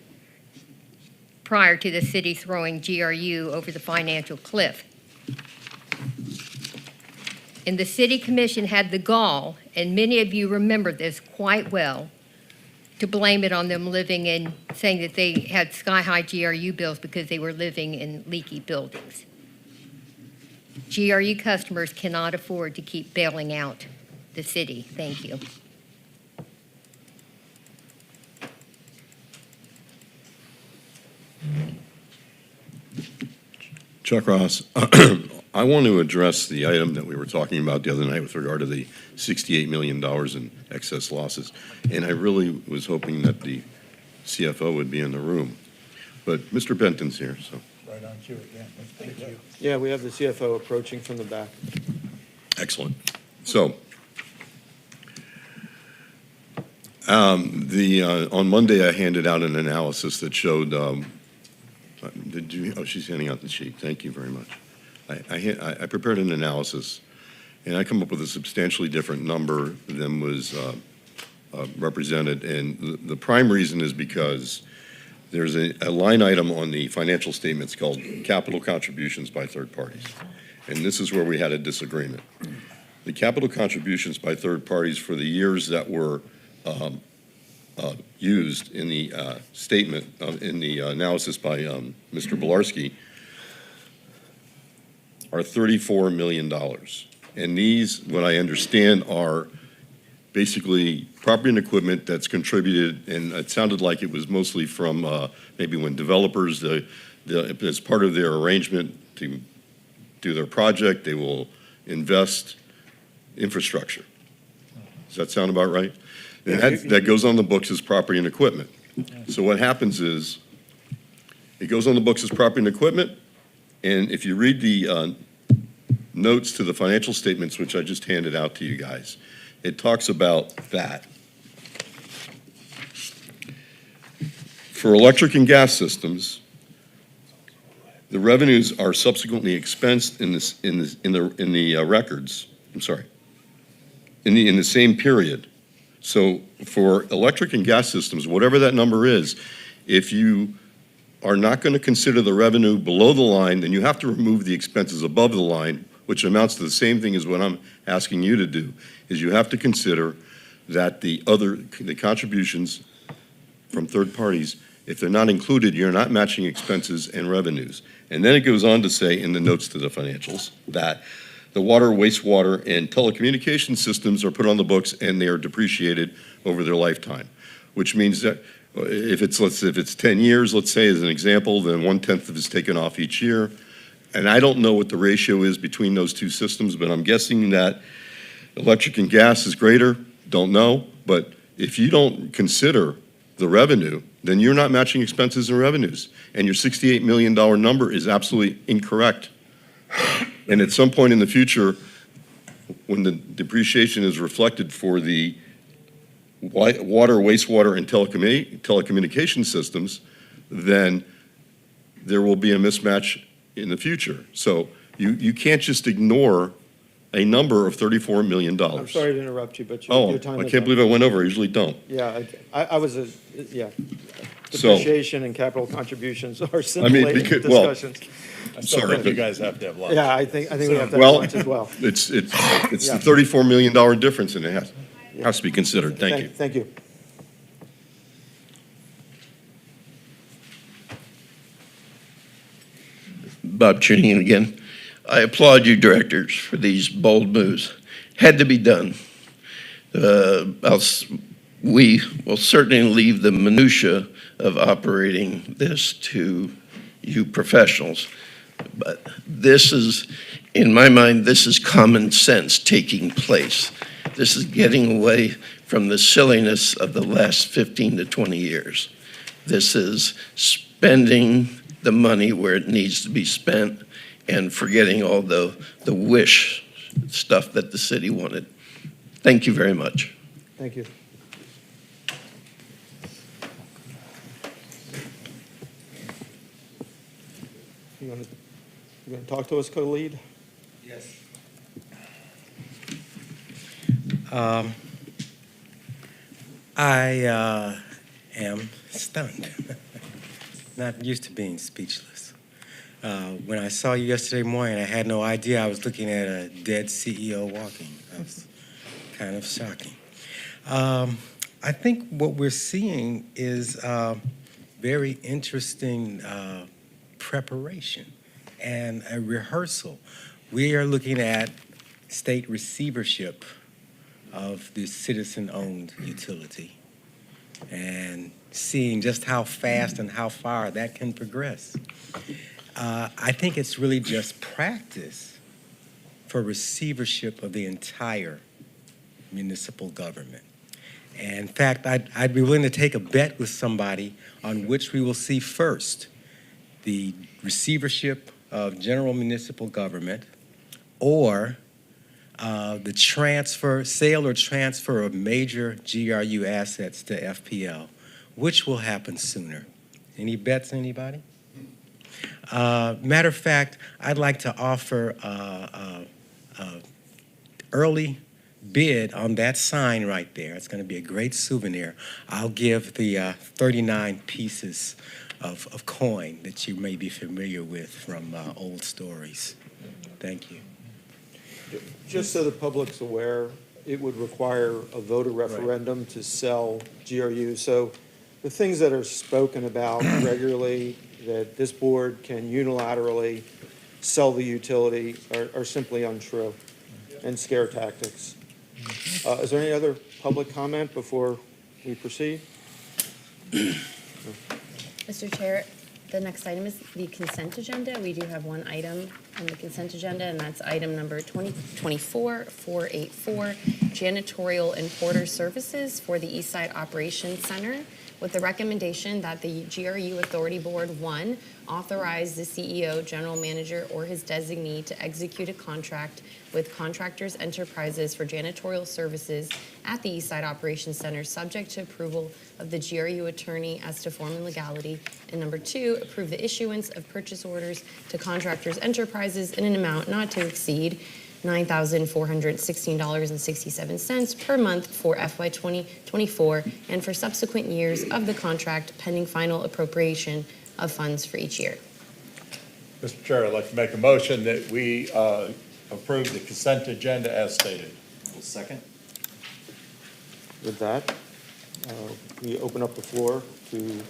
prior to the city throwing GRU over the financial cliff. And the City Commission had the gall, and many of you remember this quite well, to blame it on them saying that they had sky-high GRU bills because they were living in leaky buildings. GRU customers cannot afford to keep bailing out the city. Thank you. Chuck Ross, I want to address the item that we were talking about the other night with regard to the $68 million in excess losses. And I really was hoping that the CFO would be in the room. But Mr. Benton's here, so. Right on cue again. Thank you. Yeah, we have the CFO approaching from the back. Excellent. So, on Monday, I handed out an analysis that showed, she's handing out the sheet. Thank you very much. I prepared an analysis, and I come up with a substantially different number than was represented. And the prime reason is because there's a line item on the financial statements called capital contributions by third parties. And this is where we had a disagreement. The capital contributions by third parties for the years that were used in the statement, in the analysis by Mr. Bilarski, are $34 million. And these, what I understand, are basically property and equipment that's contributed, and it sounded like it was mostly from maybe when developers, as part of their arrangement to do their project, they will invest infrastructure. Does that sound about right? And that goes on the books as property and equipment. So what happens is, it goes on the books as property and equipment, and if you read the notes to the financial statements, which I just handed out to you guys, it talks about that. For electric and gas systems, the revenues are subsequently expensed in the records. I'm sorry, in the same period. So for electric and gas systems, whatever that number is, if you are not going to consider the revenue below the line, then you have to remove the expenses above the line, which amounts to the same thing as what I'm asking you to do, is you have to consider that the contributions from third parties, if they're not included, you're not matching expenses and revenues. And then it goes on to say in the notes to the financials that the water, wastewater, and telecommunication systems are put on the books and they are depreciated over their lifetime, which means that if it's 10 years, let's say, as an example, then 1/10 of it is taken off each year. And I don't know what the ratio is between those two systems, but I'm guessing that electric and gas is greater. Don't know. But if you don't consider the revenue, then you're not matching expenses and revenues. And your $68 million number is absolutely incorrect. And at some point in the future, when the depreciation is reflected for the water, wastewater, and telecommunication systems, then there will be a mismatch in the future. So you can't just ignore a number of $34 million. I'm sorry to interrupt you, but Oh, your time I is can't up. believe I went over, I usually don't. Yeah, I was, yeah. So- Depreciation and capital contributions are I mean, simulated because, well, discussions. I still sorry, think you but- guys have to have lunch. Yeah, I think we have to have Well, lunch as well. it's Yeah. the $34 million difference, and it has to be considered. Thank you. Thank you. Bob Chinian again. I applaud you, directors, for these bold moves. Had to be done. We will certainly leave the minutia of operating this to you professionals. But this is, in my mind, this is common sense taking place. This is getting away from the silliness of the last 15 to 20 years. This is spending the money where it needs to be spent and forgetting all the wish stuff that the city wanted. Thank you very much. Thank you. You want to talk to us, co-lead? Yes. I am stunned. Not used to being speechless. When I saw you yesterday morning, I had no idea I was looking at a dead CEO walking. That was kind of shocking. I think what we're seeing is very interesting preparation and a rehearsal. We are looking at state receivership of the citizen-owned utility and seeing just how fast and how far that can progress. I think it's really just practice for receivership of the entire municipal government. And in fact, I'd be willing to take a bet with somebody on which we will see first, the receivership of general municipal government or the sale or transfer of major GRU assets to FPL. Which will happen sooner? Any bets, anybody? Matter of fact, I'd like to offer early bid on that sign right there. It's going to be a great souvenir. I'll give the 39 pieces of coin that you may be familiar with from old stories. Thank you. Just so the public's aware, it would require a voter referendum to sell GRU. So the things that are spoken about regularly, that this board can unilaterally sell the utility are simply untrue and scare tactics. Is there any other public comment before we proceed? Mr. Chair, the next item is the consent agenda. We do have one item on the consent agenda, and that's item number 2024-484, janitorial and porter services for the Eastside Operations Center, with the recommendation that the GRU Authority Board, 1, authorize the CEO, general manager, or his designee to execute a contract with Contractors Enterprises for janitorial services at the Eastside Operations Center, subject to approval of the GRU attorney as to form and legality. And number 2, approve the issuance of purchase orders to Contractors Enterprises in an amount not to exceed $9,416.67 per month for FY 2024 and for subsequent years of the contract pending final appropriation of funds for each year. Mr. Chair, I'd like to make a motion that we approve the consent agenda as stated. Second. With that, we open up the floor to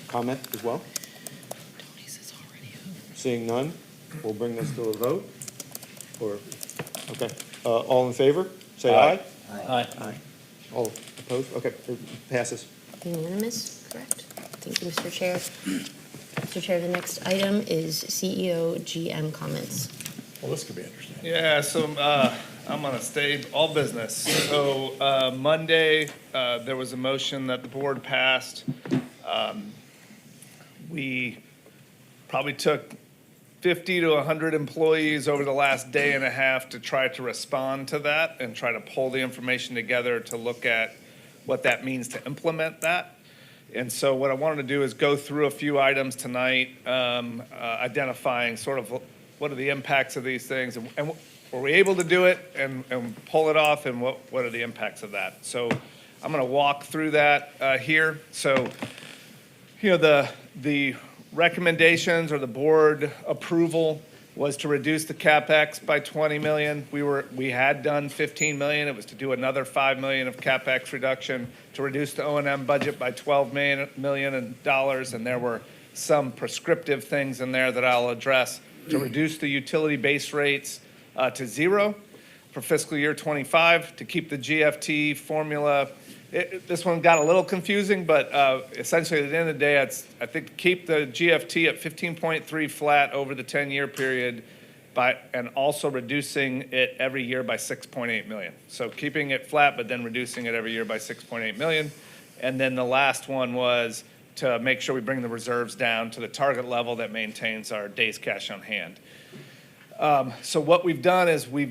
comment as well. Seeing none, we'll bring this to a vote. Okay, all in favor, say aye. Aye. All opposed? Okay, it passes. Unanimous, correct? Thank you, Mr. Chair. Mr. Chair, the next item is CEO GM comments. Well, this could be interesting. Yeah, so I'm going to stay all business. So Monday, there was a motion that the board passed. We probably took 50 to 100 employees over the last day and a half to try to respond to that and try to pull the information together to look at what that means to implement that. And so what I wanted to do is go through a few items tonight, identifying sort of what are the impacts of these things, and were we able to do it and pull it off, and what are the impacts of that? So I'm going to walk through that here. So, the recommendations or the board approval was to reduce the CapEx by 20 million. We had done 15 million. It was to do another 5 million of CapEx reduction, to reduce the O&M budget by 12 million dollars, and there were some prescriptive things in there that I'll address, to reduce the utility base rates to 0 for fiscal year 25, to keep the GFT formula. This one got a little confusing, but essentially at the end of the day, I think keep the GFT at 15.3 flat over the 10-year period, and also reducing it every year by 6.8 million. So keeping it flat, but then reducing it every year by 6.8 million. And then the last one was to make sure we bring the reserves down to the target level that maintains our days cash on hand. So what we've done is we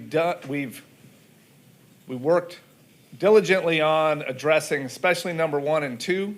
worked diligently on addressing especially number 1 and 2.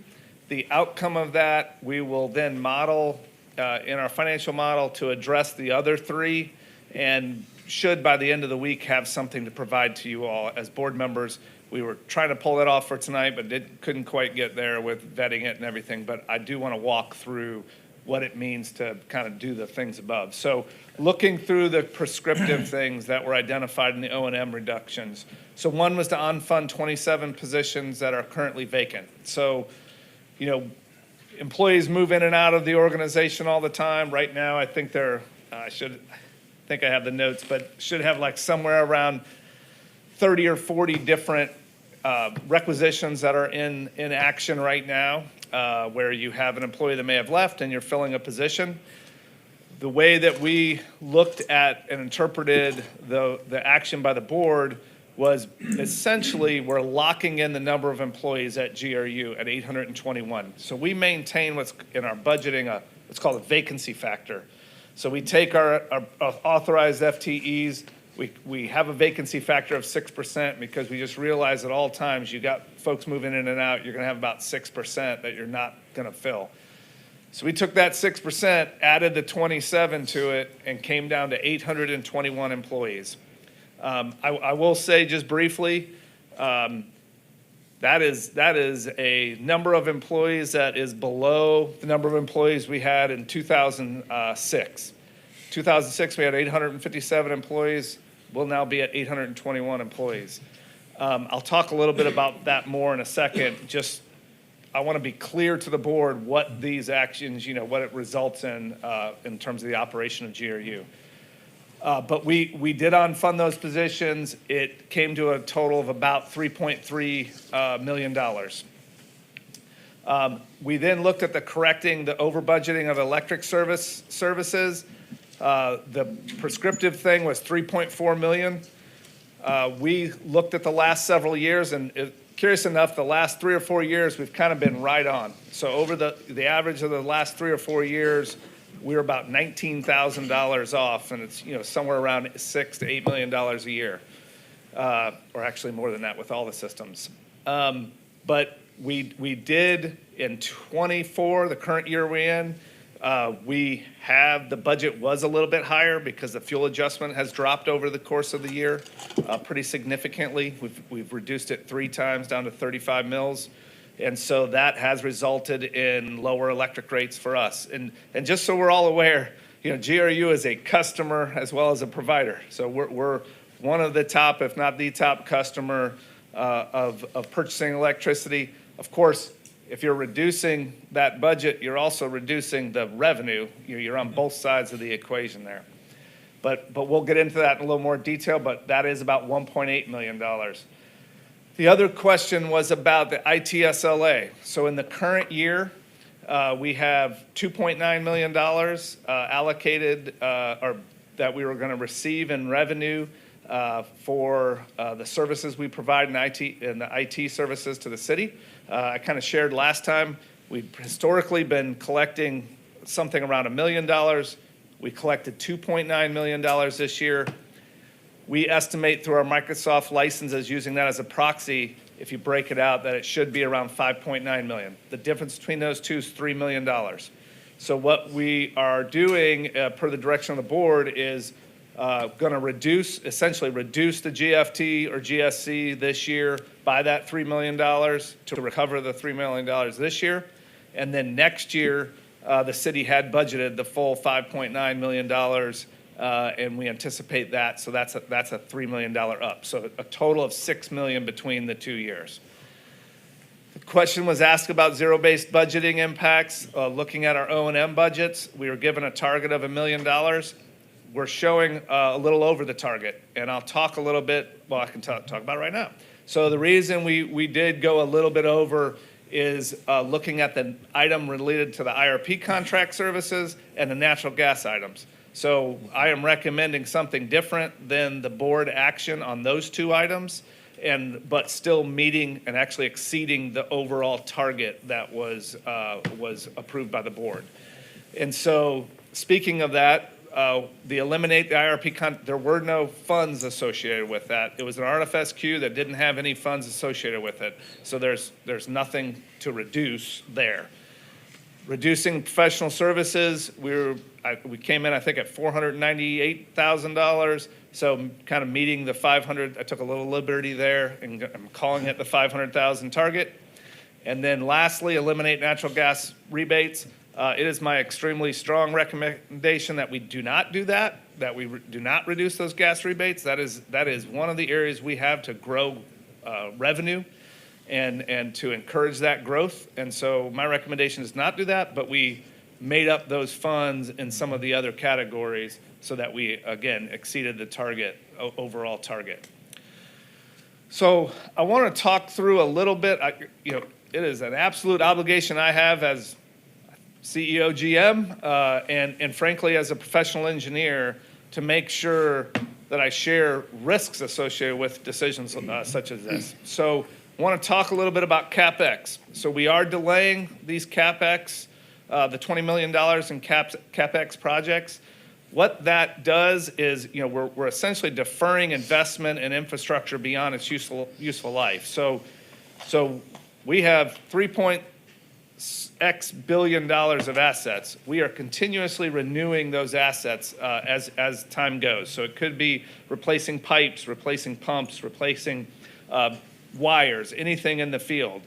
The outcome of that, we will then model in our financial model to address the other 3, and should by the end of the week have something to provide to you all as board members. We were trying to pull that off for tonight, but couldn't quite get there with vetting it and everything. But I do want to walk through what it means to kind of do the things above. So looking through the prescriptive things that were identified in the O&M reductions. So one was to unfund 27 positions that are currently vacant. So, employees move in and out of the organization all the time. Right now, I think I think I have the notes, but should have like somewhere around 30 or 40 different requisitions that are in action right now, where you have an employee that may have left and you're filling a position. The way that we looked at and interpreted the action by the board was essentially we're locking in the number of employees at GRU at 821. So we maintain what's in our budgeting, what's called a vacancy factor. So we take our authorized FTEs, we have a vacancy factor of 6% because we just realize at all times you got folks moving in and out, you're going to have about 6% that you're not going to fill. So we took that 6%, added the 27 to it, and came down to 821 employees. I will say just briefly, that is a number of employees that is below the number of employees we had in 2006. 2006, we had 857 employees. We'll now be at 821 employees. I'll talk a little bit about that more in a second. Just, I want to be clear to the board what these actions, what it results in terms of the operation of GRU. But we did unfund those positions. It came to a total of about $3.3 million. We then looked at correcting the over budgeting of electric services. The prescriptive thing was $3.4 million. We looked at the last several years, and curious enough, the last 3 or 4 years, we've kind of been right on. So over the average of the last 3 or 4 years, we're about $19,000 off, and it's somewhere around $6 to $8 million a year, or actually more than that with all the systems. But we did in 24, the current year we're in, the budget was a little bit higher because the fuel adjustment has dropped over the course of the year pretty significantly. We've reduced it 3 times down to 35 mils. And so that has resulted in lower electric rates for us. And just so we're all aware, GRU is a customer as well as a provider. So we're one of the top, if not the top customer of purchasing electricity. Of course, if you're reducing that budget, you're also reducing the revenue. You're on both sides of the equation there. But we'll get into that in a little more detail, but that is about $1.8 million. The other question was about the ITSLA. So in the current year, we have $2.9 million allocated or that we were going to receive in revenue for the services we provide in the IT services to the city. I kind of shared last time, we've historically been collecting something around $1 million. We collected $2.9 million this year. We estimate through our Microsoft licenses, using that as a proxy, if you break it out, that it should be around $5.9 million. The difference between those two is $3 million. So what we are doing, per the direction of the board, is going to essentially reduce the GFT or GSC this year by that $3 million to recover the $3 million this year. And then next year, the city had budgeted the full $5.9 million, and we anticipate that. So that's a $3 million up. So a total of $6 million between the 2 years. The question was asked about zero-based budgeting impacts. Looking at our O&M budgets, we were given a target of $1 million. We're showing a little over the target, and I'll talk a little bit, well, I can talk about it right now. So the reason we did go a little bit over is looking at the item related to the IRP contract services and the natural gas items. So I am recommending something different than the board action on those two items, but still meeting and actually exceeding the overall target that was approved by the board. And so speaking of that, the eliminate the IRP, there were no funds associated with that. It was an RFSQ that didn't have any funds associated with it. So there's nothing to reduce there. Reducing professional services, we came in, I think, at $498,000. So kind of meeting the 500, I took a little liberty there, and I'm calling it the 500,000 target. And then lastly, eliminate natural gas rebates. It is my extremely strong recommendation that we do not do that we do not reduce those gas rebates. That is one of the areas we have to grow revenue and to encourage that growth. And so my recommendation is not do that, but we made up those funds in some of the other categories so that we, again, exceeded the target, overall target. So I want to talk through a little bit. It is an absolute obligation I have as CEO, GM, and frankly, as a professional engineer, to make sure that I share risks associated with decisions such as this. So I want to talk a little bit about CapEx. So we are delaying these CapEx, the $20 million in CapEx projects. What that does is, we're essentially deferring investment in infrastructure beyond its useful life. So we have $3.X billion of assets. We are continuously renewing those assets as time goes. So it could be replacing pipes, replacing pumps, replacing wires, anything in the field.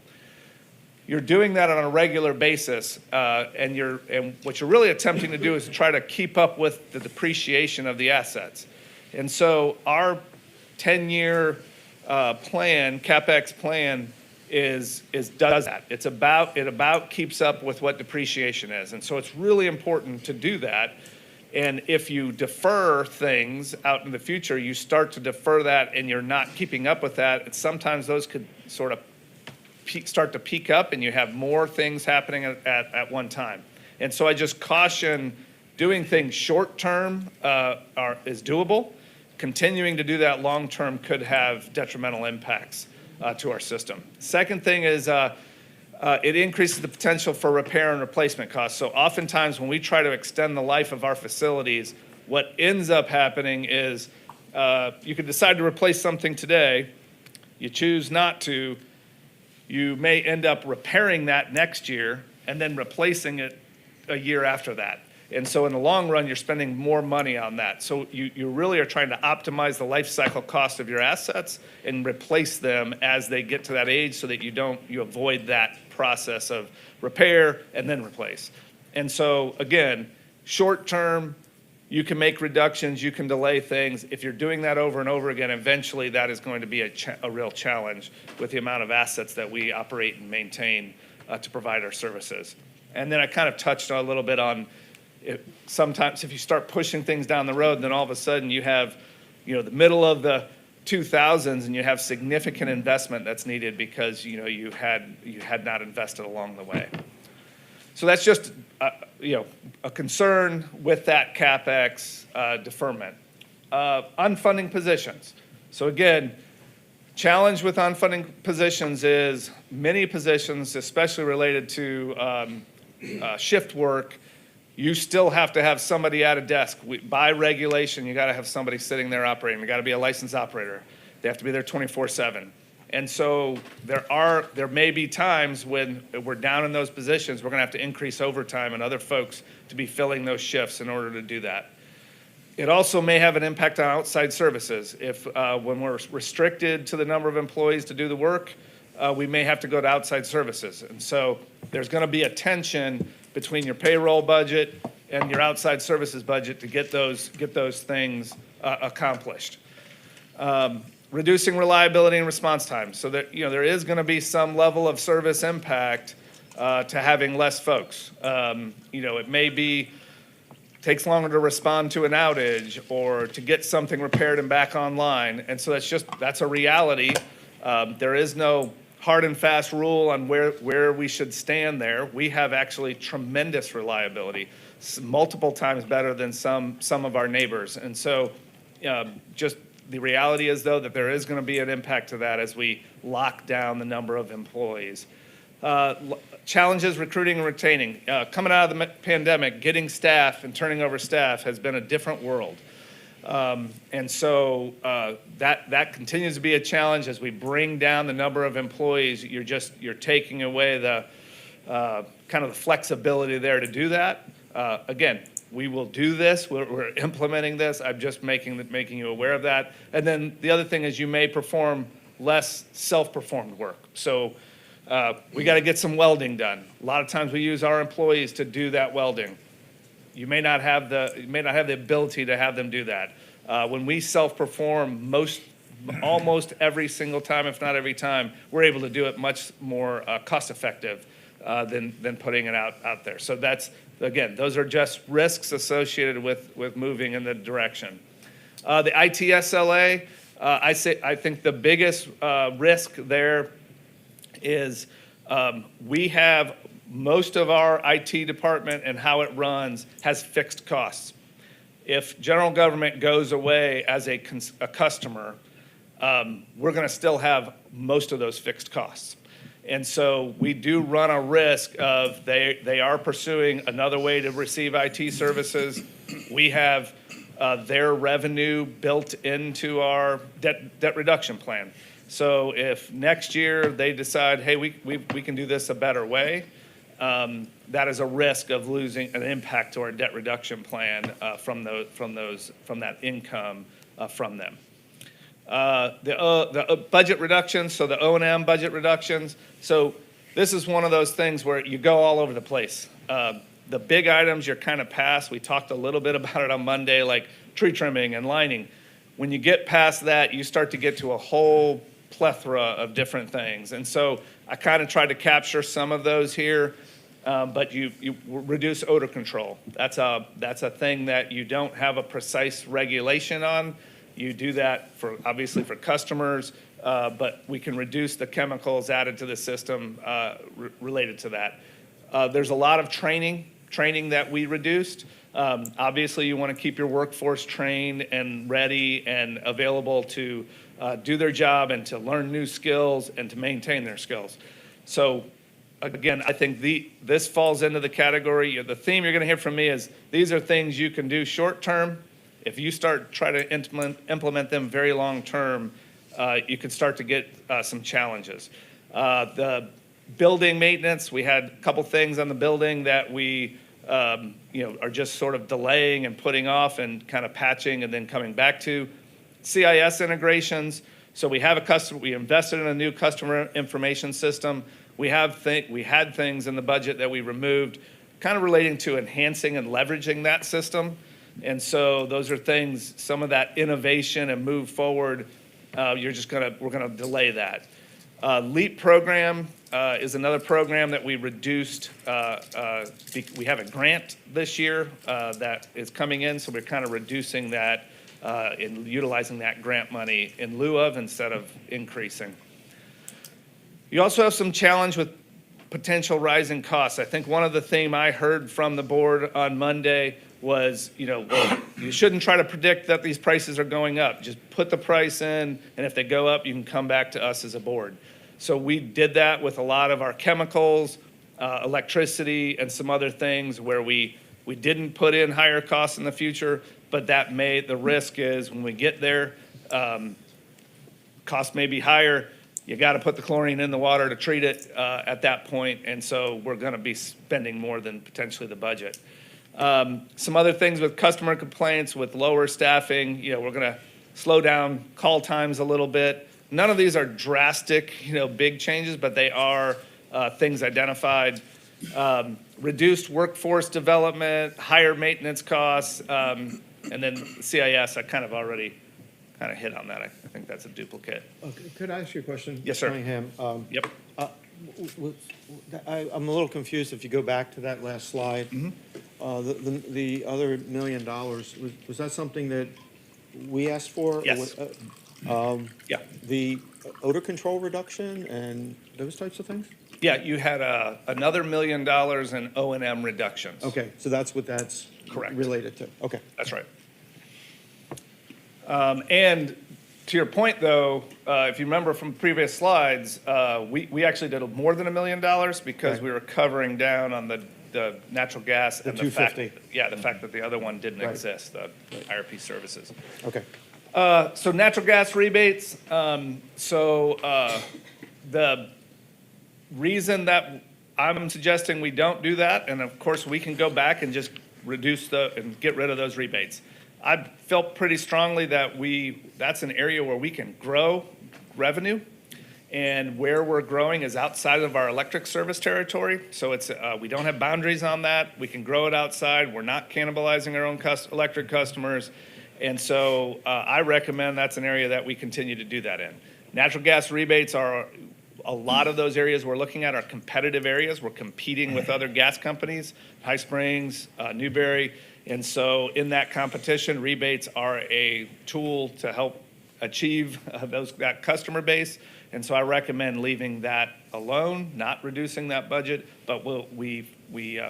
You're doing that on a regular basis, and what you're really attempting to do is to try to keep up with the depreciation of the assets. And so our 10-year plan, CapEx plan, does that. It about keeps up with what depreciation is. And so it's really important to do that. And if you defer things out in the future, you start to defer that and you're not keeping up with that. Sometimes those could sort of start to peak up and you have more things happening at one time. And so I just caution doing things short term is doable. Continuing to do that long term could have detrimental impacts to our system. Second thing is it increases the potential for repair and replacement costs. So oftentimes when we try to extend the life of our facilities, what ends up happening is you could decide to replace something today, you choose not to, you may end up repairing that next year and then replacing it a year after that. And so in the long run, you're spending more money on that. So you really are trying to optimize the life cycle cost of your assets and replace them as they get to that age so that you avoid that process of repair and then replace. And so again, short term, you can make reductions, you can delay things. If you're doing that over and over again, eventually that is going to be a real challenge with the amount of assets that we operate and maintain to provide our services. And then I kind of touched a little bit on sometimes if you start pushing things down the road, then all of a sudden you have, the middle of the 2000s and you have significant investment that's needed because, you had not invested along the way. So that's just, a concern with that CapEx deferment. Unfunding positions. So again, challenge with unfunding positions is many positions, especially related to shift work, you still have to have somebody at a desk. By regulation, you got to have somebody sitting there operating. They got to be a licensed operator. They have to be there 24/7. And so there may be times when we're down in those positions, we're going to have to increase overtime and other folks to be filling those shifts in order to do that. It also may have an impact on outside services. If when we're restricted to the number of employees to do the work, we may have to go to outside services. And so there's going to be a tension between your payroll budget and your outside services budget to get those things accomplished. Reducing reliability and response time. So that, there is going to be some level of service impact to having less folks. It may be takes longer to respond to an outage or to get something repaired and back online. And so that's a reality. There is no hard and fast rule on where we should stand there. We have actually tremendous reliability, multiple times better than some of our neighbors. And so just the reality is, though, that there is going to be an impact to that as we lock down the number of employees. Challenges recruiting and retaining. Coming out of the pandemic, getting staff and turning over staff has been a different world. And so that continues to be a challenge as we bring down the number of employees. You're taking away the kind of the flexibility there to do that. Again, we will do this. We're implementing this. I'm just making you aware of that. And then the other thing is you may perform less self-performed work. So we got to get some welding done. A lot of times we use our employees to do that welding. You may not have the ability to have them do that. When we self-perform almost every single time, if not every time, we're able to do it much more cost-effective than putting it out there. So again, those are just risks associated with moving in the direction. The ITSLA, I think the biggest risk there is we have most of our IT department and how it runs has fixed costs. If general government goes away as a customer, we're going to still have most of those fixed costs. And so we do run a risk of they are pursuing another way to receive IT services. We have their revenue built into our debt reduction plan. So if next year they decide, hey, we can do this a better way, that is a risk of losing an impact to our debt reduction plan from that income from them. The budget reductions, so the O&M budget reductions. So this is one of those things where you go all over the place. The big items you're kind of past. We talked a little bit about it on Monday, like tree trimming and lining. When you get past that, you start to get to a whole plethora of different things. And so I kind of tried to capture some of those here. But you reduce odor control. That's a thing that you don't have a precise regulation on. You do that obviously for customers, but we can reduce the chemicals added to the system related to that. There's a lot of training that we reduced. Obviously, you want to keep your workforce trained and ready and available to do their job and to learn new skills and to maintain their skills. So again, I think this falls into the category. The theme you're going to hear from me is these are things you can do short term. If you try to implement them very long term, you can start to get some challenges. The building maintenance, we had a couple things on the building that we are just sort of delaying and putting off and kind of patching and then coming back to. CIS integrations. So we invested in a new customer information system. We had things in the budget that we removed kind of relating to enhancing and leveraging that system. And so those are things, some of that innovation and move forward, we're gonna delay that. LEAP program is another program that we reduced. We have a grant this year that is coming in, so we're kind of reducing that and utilizing that grant money in lieu of instead of increasing. You also have some challenge with potential rising costs. I think one of the theme I heard from the board on Monday was, you shouldn't try to predict that these prices are going up. Just put the price in, and if they go up, you can come back to us as a board. So we did that with a lot of our chemicals, electricity, and some other things where we We didn't put in higher costs in the future, but the risk is when we get there, cost may be higher. You got to put the chlorine in the water to treat it at that point, and so we're going to be spending more than potentially the budget. Some other things with customer complaints, with lower staffing, we're going to slow down call times a little bit. None of these are drastic, big changes, but they are things identified. Reduced workforce development, higher maintenance costs, and then CIS, I kind of already hit on that. I think that's a duplicate. Could I ask you a question? Yes, sir. Cunningham? Yep. I'm a little confused if you go back to that last slide. The other $1 million, was that something that we asked for? Yes. Yeah. The odor control reduction and those types of things? Yeah, you had another $1 million in O&M reductions. Okay, so that's what that's Correct. related to. Okay. That's right. And to your point, though, if you remember from previous slides, we actually did more than $1 million because we were covering down on the natural gas and the fact, the fact that the other one didn't exist, the IRP services. Okay. So natural gas rebates. The reason that I'm suggesting we don't do that, and of course we can go back and just and get rid of those rebates. I felt pretty strongly that that's an area where we can grow revenue, and where we're growing is outside of our electric service territory. So we don't have boundaries on that. We can grow it outside. We're not cannibalizing our own electric customers. And so I recommend that's an area that we continue to do that in. Natural gas rebates are, a lot of those areas we're looking at are competitive areas. We're competing with other gas companies, High Springs, Newberry. And so in that competition, rebates are a tool to help achieve that customer base. And so I recommend leaving that alone, not reducing that budget, but we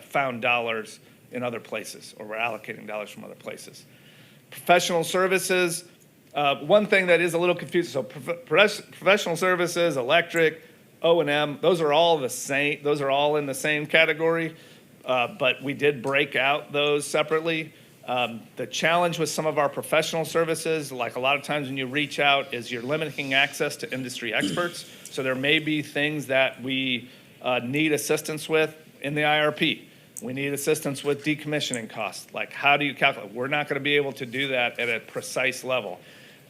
found dollars in other places, or we're allocating dollars from other places. Professional services, one thing that is a little confusing, so professional services, electric, O&M, those are all the same, those are all in the same category, but we did break out those separately. The challenge with some of our professional services, like a lot of times when you reach out, is you're limiting access to industry experts. So there may be things that we need assistance with in the IRP. We need assistance with decommissioning costs. Like, how do you calculate? We're not going to be able to do that at a precise level.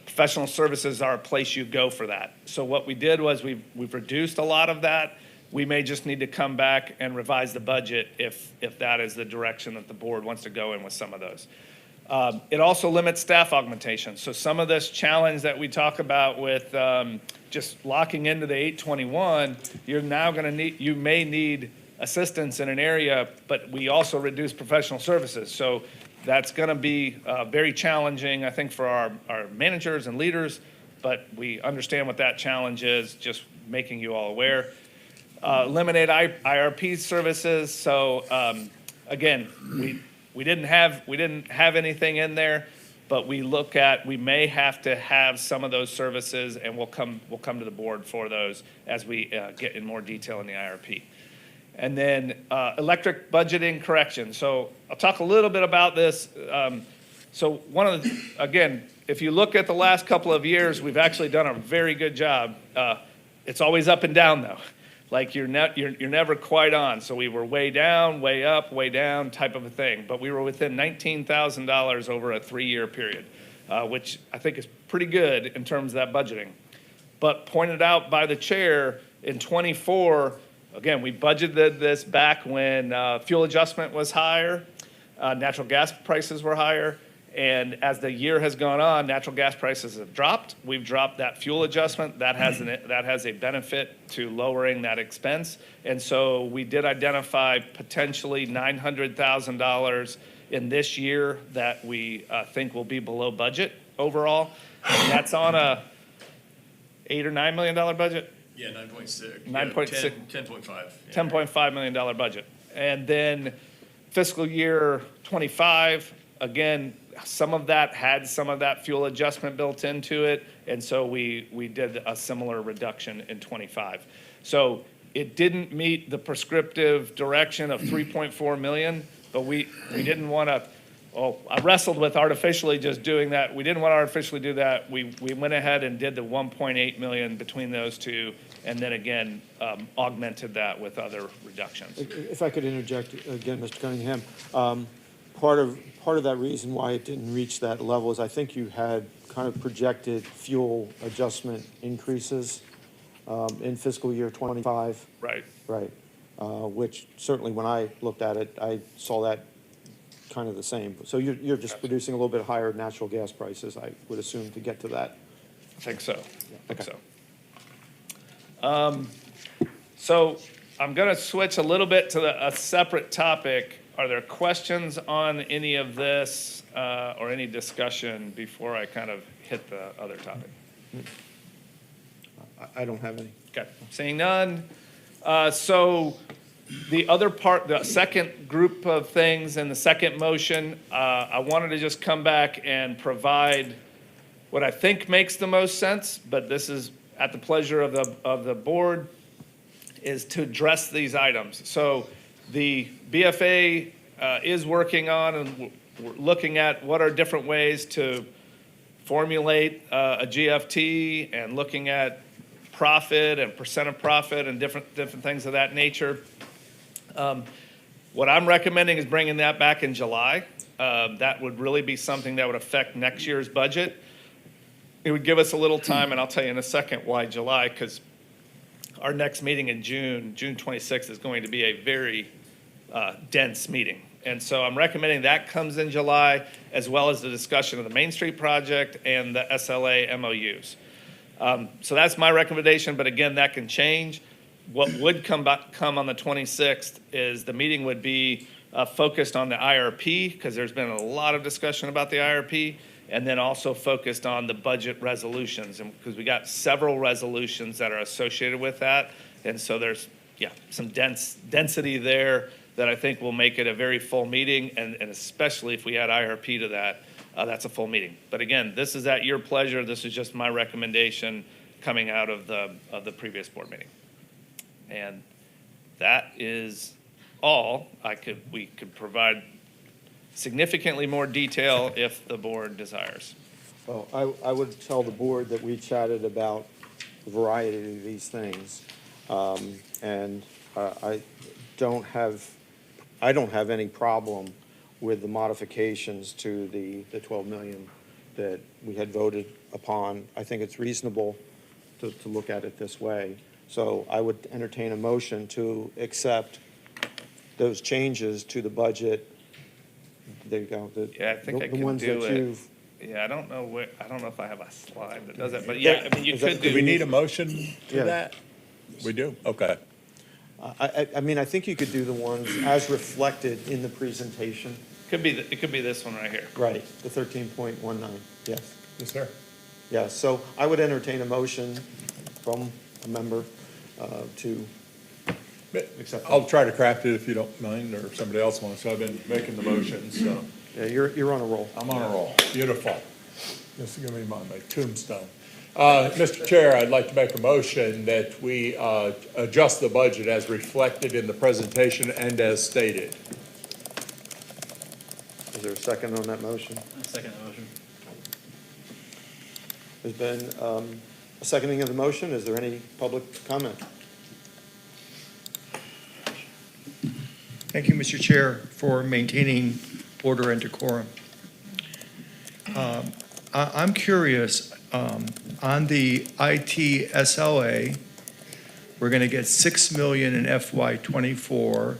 Professional services are a place you go for that. So what we did was we've reduced a lot of that. We may just need to come back and revise the budget if that is the direction that the board wants to go in with some of those. It also limits staff augmentation. So some of this challenge that we talk about with just locking into the 821, you're now going to need, you may need assistance in an area, but we also reduce professional services. So that's going to be very challenging, I think, for our managers and leaders, but we understand what that challenge is, just making you all aware. Eliminate IRP services. So again, we didn't have anything in there, but we may have to have some of those services, and we'll come to the board for those as we get in more detail in the IRP. And then electric budgeting correction. So I'll talk a little bit about this. So again, if you look at the last couple of years, we've actually done a very good job. It's always up and down though. Like you're never quite on. So we were way down, way up, way down type of a thing. But we were within $19,000 over a 3-year period, which I think is pretty good in terms of that budgeting. But pointed out by the chair, in '24, again, we budgeted this back when fuel adjustment was higher, natural gas prices were higher, and as the year has gone on, natural gas prices have dropped. We've dropped that fuel adjustment. That has a benefit to lowering that expense. And so we did identify potentially $900,000 in this year that we think will be below budget overall. And that's on a $8 or $9 million budget. Yeah, 9.6. 9.6. 10.5. $10.5 million budget. And then fiscal year 25, again, some of that had some of that fuel adjustment built into it. And so we did a similar reduction in 25. So it didn't meet the prescriptive direction of 3.4 million, but we didn't want to, I wrestled with artificially just doing that. We didn't want to artificially do that. We went ahead and did the 1.8 million between those two, and then again, augmented that with other reductions. If I could interject again, Mr. Cunningham, part of that reason why it didn't reach that level is I think you had kind of projected fuel adjustment increases in fiscal year 25. Right. Right. Which certainly when I looked at it, I saw that kind of the same. So you're just producing a little bit higher natural gas prices, I would assume, to get to that. I think so. I think Okay. so. So I'm going to switch a little bit to a separate topic. Are there questions on any of this or any discussion before I kind of hit the other topic? I don't have any. Okay, seeing none. So the other part, the second group of things in the second motion, I wanted to just come back and provide what I think makes the most sense, but this is at the pleasure of the board, is to address these items. So the BFA is working on and we're looking at what are different ways to formulate a GFT and looking at profit and percent of profit and different things of that nature. What I'm recommending is bringing that back in July. That would really be something that would affect next year's budget. It would give us a little time, and I'll tell you in a second why July, because our next meeting in June 26th, is going to be a very dense meeting. And so I'm recommending that comes in July, as well as the discussion of the Main Street project and the SLA MOUs. So that's my recommendation, but again, that can change. What would come on the 26th is the meeting would be focused on the IRP, because there's been a lot of discussion about the IRP, and then also focused on the budget resolutions, and because we got several resolutions that are associated with that. And so there's, some density there that I think will make it a very full meeting, and especially if we add IRP to that, that's a full meeting. But again, this is at your pleasure. This is just my recommendation coming out of the previous board meeting. And that is all. We could provide significantly more detail if the board desires. Well, I would tell the board that we chatted about a variety of these things. And I don't have any problem with the modifications to the 12 million that we had voted upon. I think it's reasonable to look at it this way. So I would entertain a motion to accept those changes to the budget. There you go. I think I can ones do that it. you've. Yeah, I don't know if I have a slide that does it, but yeah, I mean, you could do. Do we need a motion to Yeah. that? We do? Okay. I mean, I think you could do the ones as reflected in the presentation. It could be this one right here. Right, the 13.19, yes. Yes, sir. Yeah, so I would entertain a motion from a member to accept. I'll try to craft it if you don't mind, or if somebody else wants. So I've been making the motions, so. Yeah, you're on a roll. I'm on a roll. Beautiful. This is gonna be my tombstone. Mr. Chair, I'd like to make a motion that we adjust the budget as reflected in the presentation and as stated. Is there a second on that motion? Second motion. There's been a seconding of the motion. Is there any public comment? Thank you, Mr. Chair, for maintaining order and decorum. I'm curious, on the IT SLA, we're going to get 6 million in FY24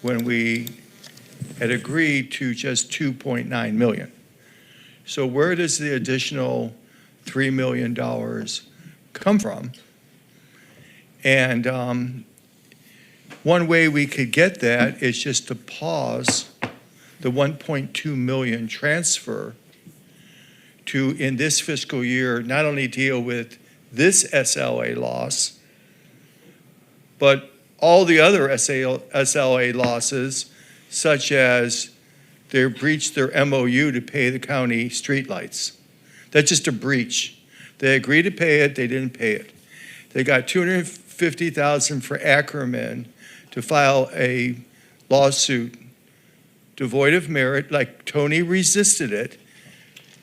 when we had agreed to just 2.9 million. So where does the additional $3 million come from? And one way we could get that is just to pause the 1.2 million transfer to, in this fiscal year, not only deal with this SLA loss, but all the other SLA losses, such as they breached their MOU to pay the county streetlights. That's just a breach. They agreed to pay it, they didn't pay it. They got $250,000 for Ackerman to file a lawsuit devoid of merit, like Tony resisted it,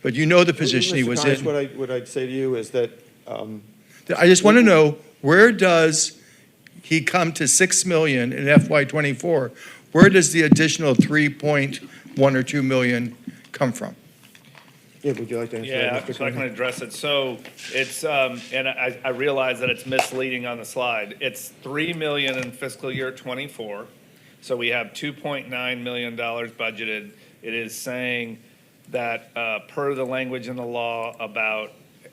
but you know the position he Mr. was Conish, in. what I'd say to you is that, I just want to know, where does he come to 6 million in FY '24? Where does the additional 3.1 or 2 million come from? yeah, would you like to answer that, Yeah, Mr. so I can Conish? address it. So it's, and I realize that it's misleading on the slide. It's 3 million in fiscal year '24. So we have $2.9 million budgeted. It is saying that, per the language in the law about,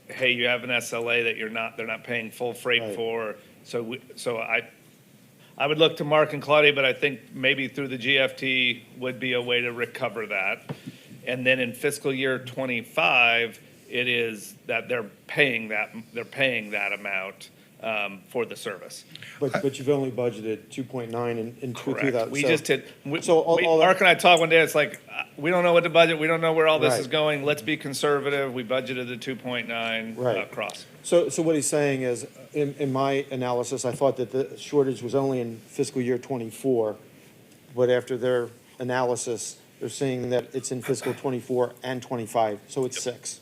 hey, you have an SLA that they're not paying full freight Right. for. So I would look to Mark and Claudia, but I think maybe through the GFT would be a way to recover that. And then in fiscal year '25, it is that they're paying that amount for the service. But you've only budgeted 2.9 in Correct. 2000. We so- just did, So all that- Mark and I talked one day, it's like, we don't know what to budget, we don't know where all this Right. is going, let's be conservative, we budgeted the 2.9 Right. across. So what he's saying is, in my analysis, I thought that the shortage was only in fiscal year '24, but after their analysis, they're seeing that it's in fiscal '24 and '25, so it's 6.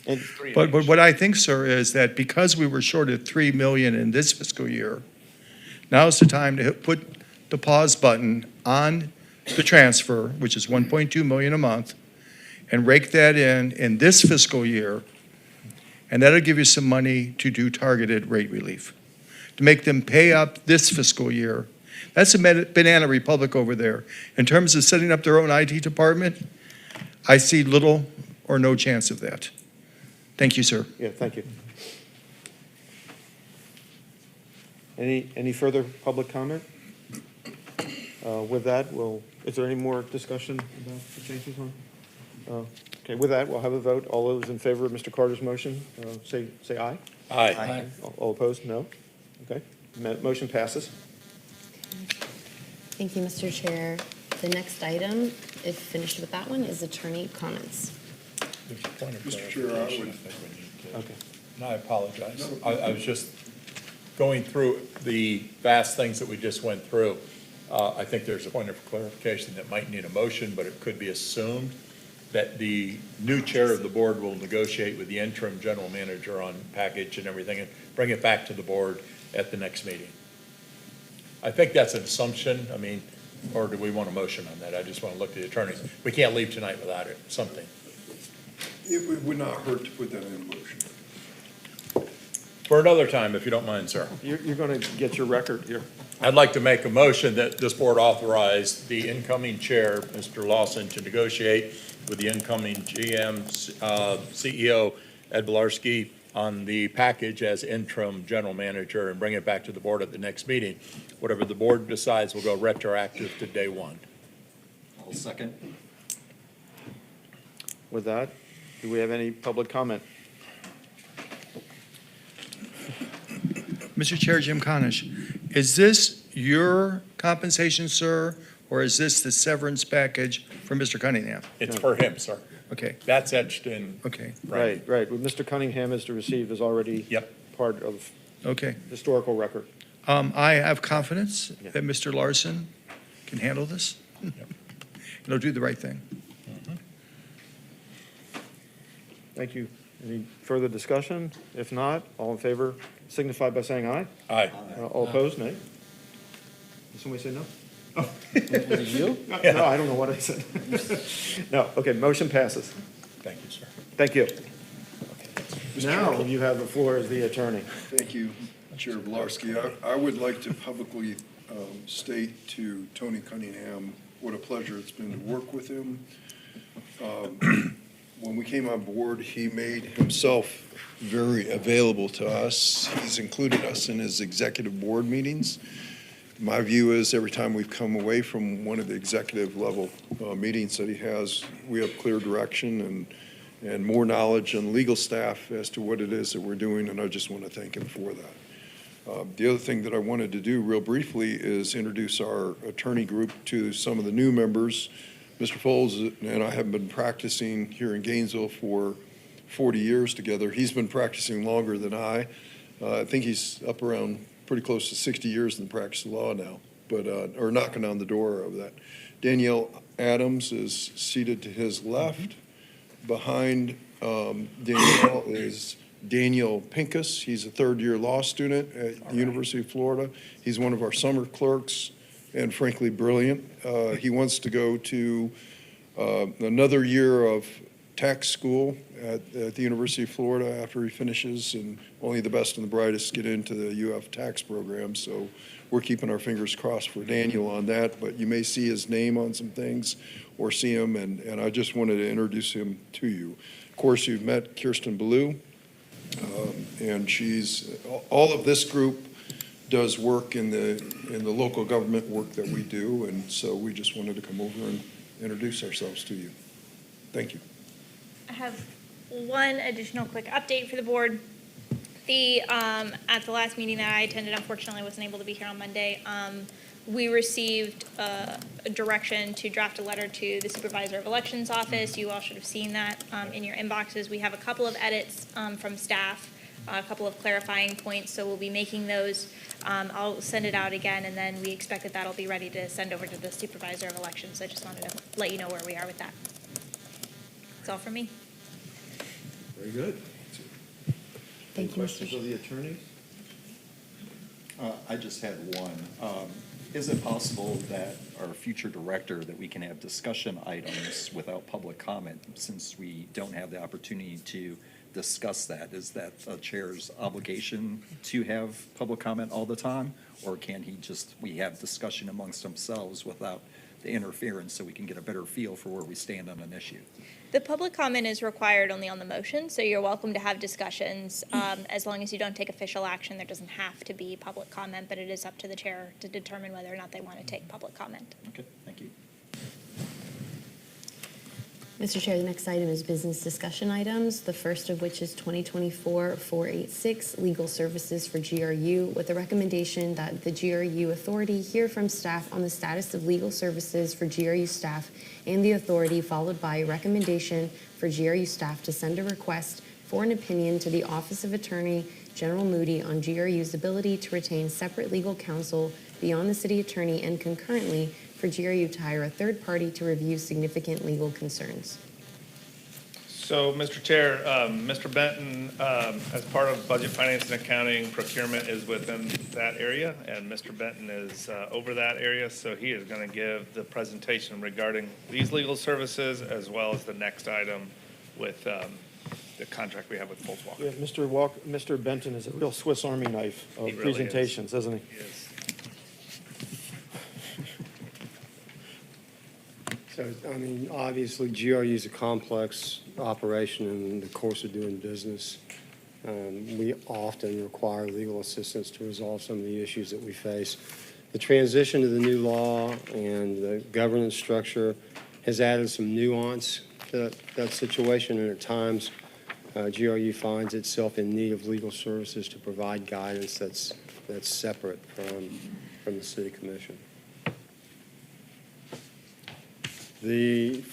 And But what I think, sir, is that because we were short of 3 million in this fiscal year, now's the time to put the pause button on the transfer, which is 1.2 million a month, and rake that in this fiscal year, and that'll give you some money to do targeted rate relief, to make them pay up this fiscal year. That's a banana republic over there. In terms of setting up their own IT department, I see little or no chance of that. Thank you, sir. yeah, thank you. Any further public comment? With that, is there any more discussion about the changes on? Okay, with that, we'll have a vote. All those in favor of Mr. Carter's motion, say aye. Aye. All opposed, no? Okay, motion passes. Thank you, Mr. Chair. The next item, if finished with that one, is attorney comments. Mr. Chair, I would. Okay. No, I apologize. I was just going through the vast things that we just went through. I think there's a point of clarification that might need a motion, but it could be assumed that the new chair of the board will negotiate with the interim general manager on package and everything and bring it back to the board at the next meeting. I think that's an assumption. I mean, or do we want a motion on that? I just want to look to the attorneys. We can't leave tonight without it, something. It would not hurt to put that in motion. For another time, if you don't mind, sir. You're going to get your record here. I'd like to make a motion that this board authorize the incoming chair, Mr. Lawson, to negotiate with the incoming GM, CEO, Ed Bilarski, on the package as interim general manager and bring it back to the board at the next meeting. Whatever the board decides will go retroactive to day one. I'll second. With that, do we have any public comment? Mr. Chair, Jim Conish, is this your compensation, sir, or is this the severance package for Mr. Cunningham? It's for him, sir. Okay, That's etched in. okay, Right. What Mr. Cunningham is to receive is already part of okay. historical record. I have confidence Yeah. that Mr. Larson can handle this. And he'll do the right thing. Thank you. Any further discussion? If not, all in favor signify by saying aye. Aye. All opposed, nay? Did somebody say no? Was it you? No, I don't know what I said. No, okay, motion passes. Thank you, sir. Thank you. Now you have the floor as the attorney. Thank you, Chair Bilarski. I would like to publicly state to Tony Cunningham what a pleasure it's been to work with him. When we came on board, he made himself very available to us. He's included us in his executive board meetings. My view is every time we've come away from one of the executive level meetings that he has, we have clear direction and more knowledge and legal staff as to what it is that we're doing, and I just want to thank him for that. The other thing that I wanted to do real briefly is introduce our attorney group to some of the new members. Mr. Foles and I have been practicing here in Gainesville for 40 years together. He's been practicing longer than I. I think he's up around pretty close to 60 years in the practice of law now, but or knocking on the door of that. Danielle Adams is seated to his left. Behind Danielle is Daniel Pincus. He's a third-year law student at the University of Florida. He's one of our summer clerks and frankly brilliant. He wants to go to another year of tax school at the University of Florida after he finishes, and only the best and the brightest get into the UF tax program. So we're keeping our fingers crossed for Daniel on that, but you may see his name on some things or see him, and I just wanted to introduce him to you. Of course, you've met Kirsten Ballou, and all of this group does work in the local government work that we do, and so we just wanted to come over and introduce ourselves to you. Thank you. I have one additional quick update for the board. At the last meeting that I attended, unfortunately, I wasn't able to be here on Monday. We received a direction to draft a letter to the Supervisor of Elections office. You all should have seen that in your inboxes. We have a couple of edits from staff, a couple of clarifying points, so we'll be making those. I'll send it out again, and then we expect that that'll be ready to send over to the Supervisor of Elections. I just wanted to let you know where we are with that. That's all from me. Very good. Thank you, Questions of the attorney? I just had one. Is it possible that our future director, that we can have discussion items without public comment, since we don't have the opportunity to discuss that? Is that a chair's obligation to have public comment all the time? Or can we have discussion amongst themselves without the interference, so we can get a better feel for where we stand on an issue? The public comment is required only on the motion, so you're welcome to have discussions. As long as you don't take official action, there doesn't have to be public comment, but it is up to the chair to determine whether or not they want to take public comment. Okay, thank you. Mr. Chair, the next item is business discussion items, the first of which is 2024-486, legal services for GRU, with the recommendation that the GRU authority hear from staff on the status of legal services for GRU staff and the authority, followed by a recommendation for GRU staff to send a request for an opinion to the Office of Attorney General Moody on GRU's ability to retain separate legal counsel beyond the city attorney, and concurrently for GRU to hire a third party to review significant legal concerns. So, Mr. Chair, Mr. Benton, as part of budget, finance, and accounting, procurement is within that area, and Mr. Benton is over that area, so he is going to give the presentation regarding these legal services, as well as the next item with the contract we have with Volkswagen. Yeah, Mr. Benton is a real Swiss Army knife of He really presentations, isn't he? Yes. So, I mean, obviously, GRU is a complex operation in the course of doing business. We often require legal assistance to resolve some of the issues that we face. The transition to the new law and the governance structure has added some nuance to that situation, and at times, GRU finds itself in need of legal services to provide guidance that's separate from the city commission. The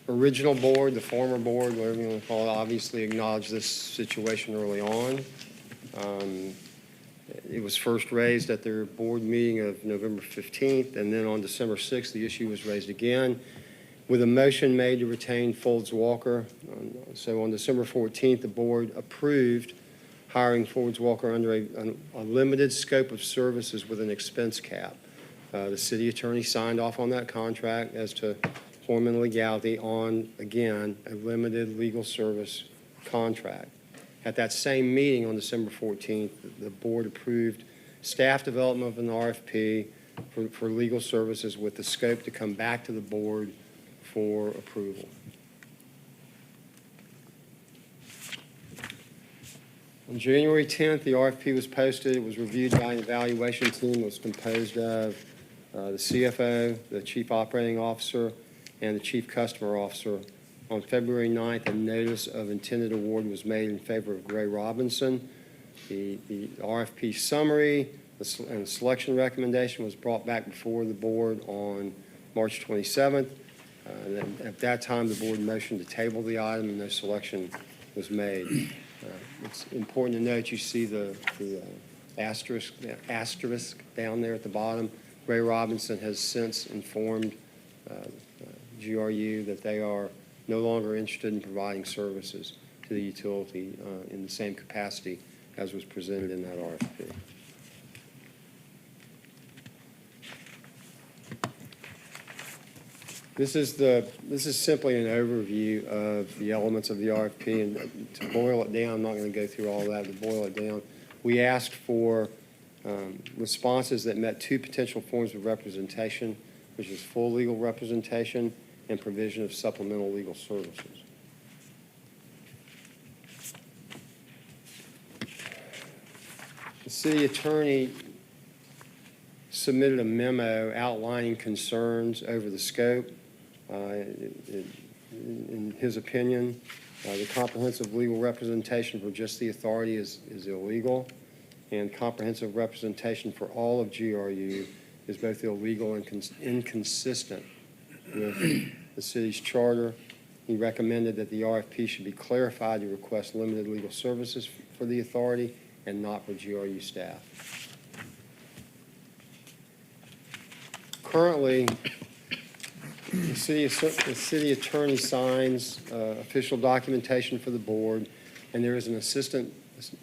original board, the former board, whatever you want to call it, obviously acknowledged this situation early on. It was first raised at their board meeting of November 15th, and then on December 6th, the issue was raised again with a motion made to retain Folds Walker. So on December 14th, the board approved hiring Folds Walker under a limited scope of services with an expense cap. The city attorney signed off on that contract as to form and legality on, again, a limited legal service contract. At that same meeting on December 14th, the board approved staff development of an RFP for legal services with the scope to come back to the board for approval. On January 10th, the RFP was posted. It was reviewed by an evaluation team. It was composed of the CFO, the Chief Operating Officer, and the Chief Customer Officer. On February 9th, a notice of intended award was made in favor of Gray Robinson. The RFP summary and the selection recommendation was brought back before the board on March 27th. At that time, the board motioned to table the item, and no selection was made. It's important to note, you see the asterisk down there at the bottom. Ray Robinson has since informed GRU that they are no longer interested in providing services to the utility in the same capacity as was presented in that RFP. This is simply an overview of the elements of the RFP, and to boil it down, I'm not going to go through all that. To boil it down, we asked for responses that met two potential forms of representation, which is full legal representation and provision of supplemental legal services. The city attorney submitted a memo outlining concerns over the scope. In his opinion, the comprehensive legal representation for just the authority is illegal, and comprehensive representation for all of GRU is both illegal and inconsistent with the city's charter. He recommended that the RFP should be clarified to request limited legal services for the authority and not for GRU staff. Currently, the city attorney signs official documentation for the board, and there is an assistant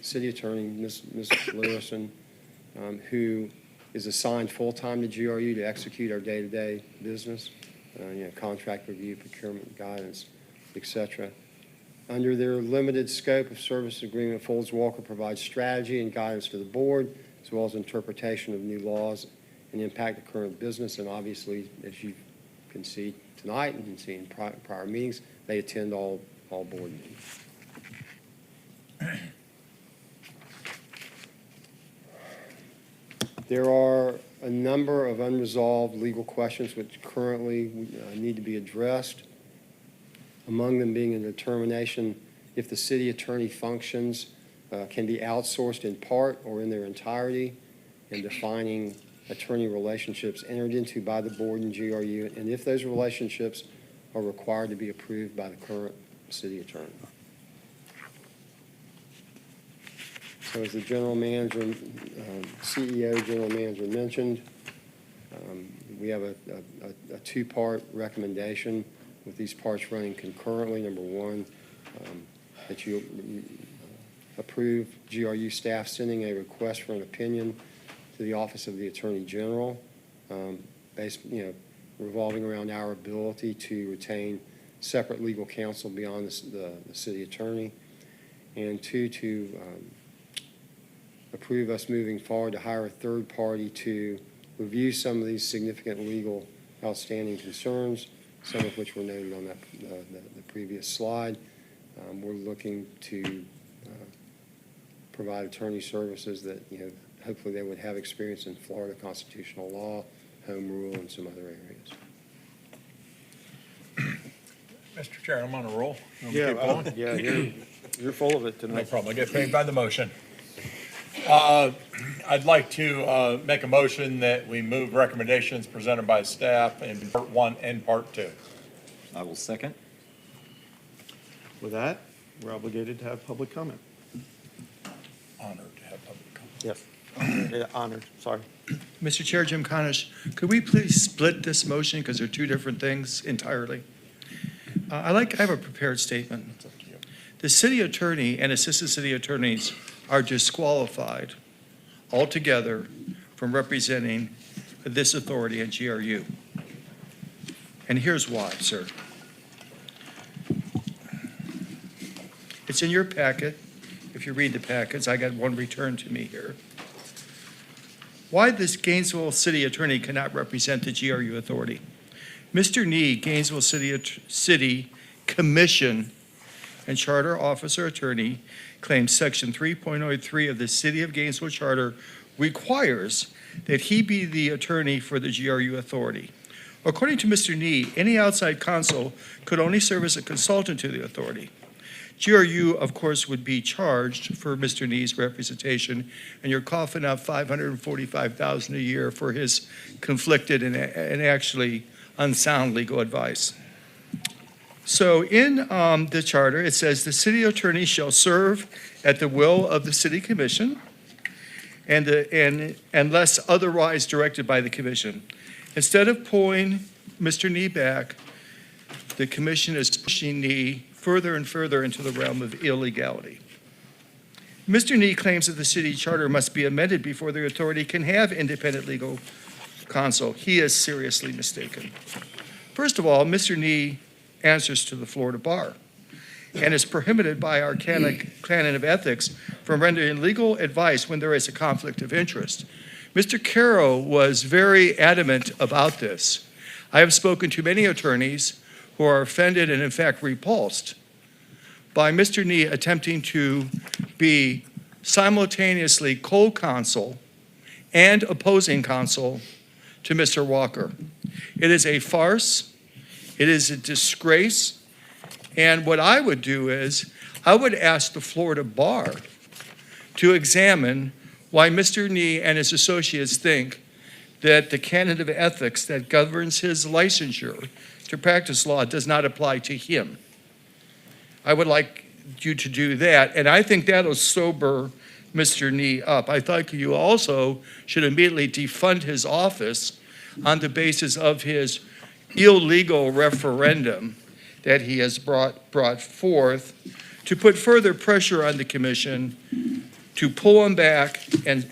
city attorney, Ms. Lewison, who is assigned full-time to GRU to execute our day-to-day business, contract review, procurement guidance, etc. Under their limited scope of service agreement, Folds Walker provides strategy and guidance to the board, as well as interpretation of new laws and impact the current business. And obviously, as you can see tonight and see in prior meetings, they attend all board meetings. There are a number of unresolved legal questions which currently need to be addressed, among them being a determination if the city attorney functions can be outsourced in part or in their entirety, and defining attorney relationships entered into by the board and GRU, and if those relationships are required to be approved by the current city attorney. So as the general manager, CEO, general manager mentioned, we have a two-part recommendation with these parts running concurrently. Number one, that you approve GRU staff sending a request for an opinion to the Office of the Attorney General, revolving around our ability to retain separate legal counsel beyond the city attorney, and two, to approve us moving forward to hire a third party to review some of these significant legal outstanding concerns, some of which were noted on the previous slide. We're looking to provide attorney services that, hopefully they would have experience in Florida constitutional law, home rule, and some other areas. Mr. Chair, I'm on a roll. Yeah, you're full of it tonight. No problem. I get paid by the motion. I'd like to make a motion that we move recommendations presented by staff in part one and part two. I will second. With that, we're obligated to have public comment. Honored to have public comment. Yes. Yeah, honored, sorry. Mr. Chair, Jim Conish, could we please split this motion because they're two different things entirely? I have a prepared statement. The city attorney and assistant city attorneys are disqualified altogether from representing this authority at GRU. And here's why, sir. It's in your packet. If you read the packets, I got one returned to me here. Why this Gainesville city attorney cannot represent the GRU authority. Mr. Nee, Gainesville City Commission and Charter Officer Attorney, claims Section 3.03 of the City of Gainesville Charter requires that he be the attorney for the GRU authority. According to Mr. Nee, any outside counsel could only serve as a consultant to the authority. GRU, of course, would be charged for Mr. Nee's representation, and you're coughing up $545,000 a year for his conflicted and actually unsound legal advice. So in the charter, it says the city attorney shall serve at the will of the city commission unless otherwise directed by the commission. Instead of pulling Mr. Nee back, the commission is pushing Nee further and further into the realm of illegality. Mr. Nee claims that the city charter must be amended before the authority can have independent legal counsel. He is seriously mistaken. First of all, Mr. Nee answers to the Florida bar and is prohibited by our canon of ethics from rendering legal advice when there is a conflict of interest. Mr. Caro was very adamant about this. I have spoken to many attorneys who are offended and in fact repulsed by Mr. Nee attempting to be simultaneously co-counsel and opposing counsel to Mr. Walker. It is a farce. It is a disgrace. And what I would do is I would ask the Florida bar to examine why Mr. Nee and his associates think that the canon of ethics that governs his licensure to practice law does not apply to him. I would like you to do that, and I think that'll sober Mr. Nee up. I thought you also should immediately defund his office on the basis of his illegal referendum that he has brought forth to put further pressure on the commission to pull him back and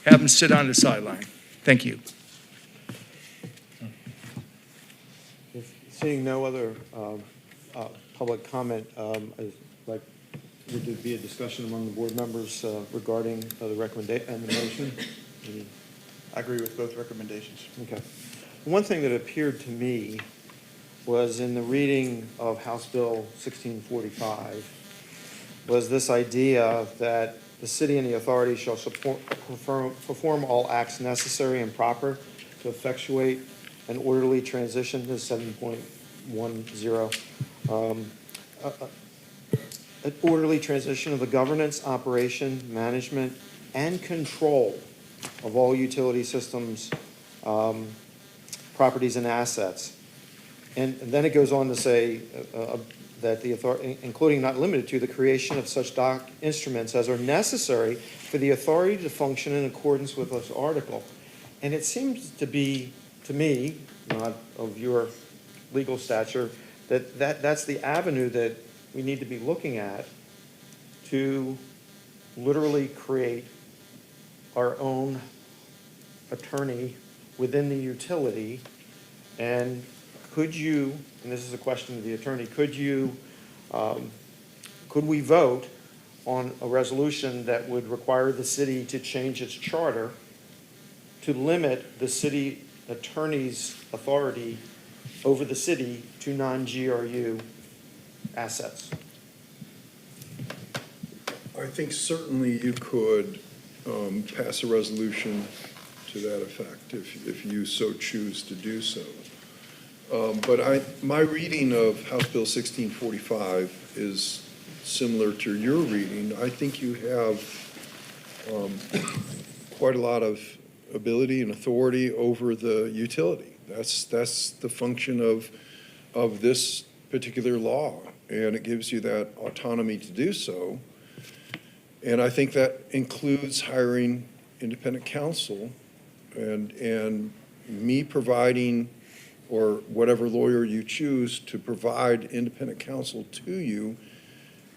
have him sit on the sideline. Thank you. Seeing no other public comment, I'd like there to be a discussion among the board members regarding the recommendation and the motion. I agree with both recommendations. Okay. One thing that appeared to me was in the reading of House Bill 1645 was this idea that the city and the authority shall perform all acts necessary and proper to effectuate an orderly transition to 7.10. An orderly transition of the governance, operation, management, and control of all utility systems, properties, and assets. And then it goes on to say that the authority, including not limited to, the creation of such instruments as are necessary for the authority to function in accordance with this article. And it seems to be, to me, not of your legal stature, that's the avenue that we need to be looking at to literally create our own attorney within the utility. And could you, and this is a question to the attorney, could we vote on a resolution that would require the city to change its charter to limit the city attorney's authority over the city to non-GRU assets? I think certainly you could pass a resolution to that effect if you so choose to do so. But my reading of House Bill 1645 is similar to your reading. I think you have quite a lot of ability and authority over the utility. That's the function of this particular law, and it gives you that autonomy to do so. And I think that includes hiring independent counsel and me providing, or whatever lawyer you choose to provide independent counsel to you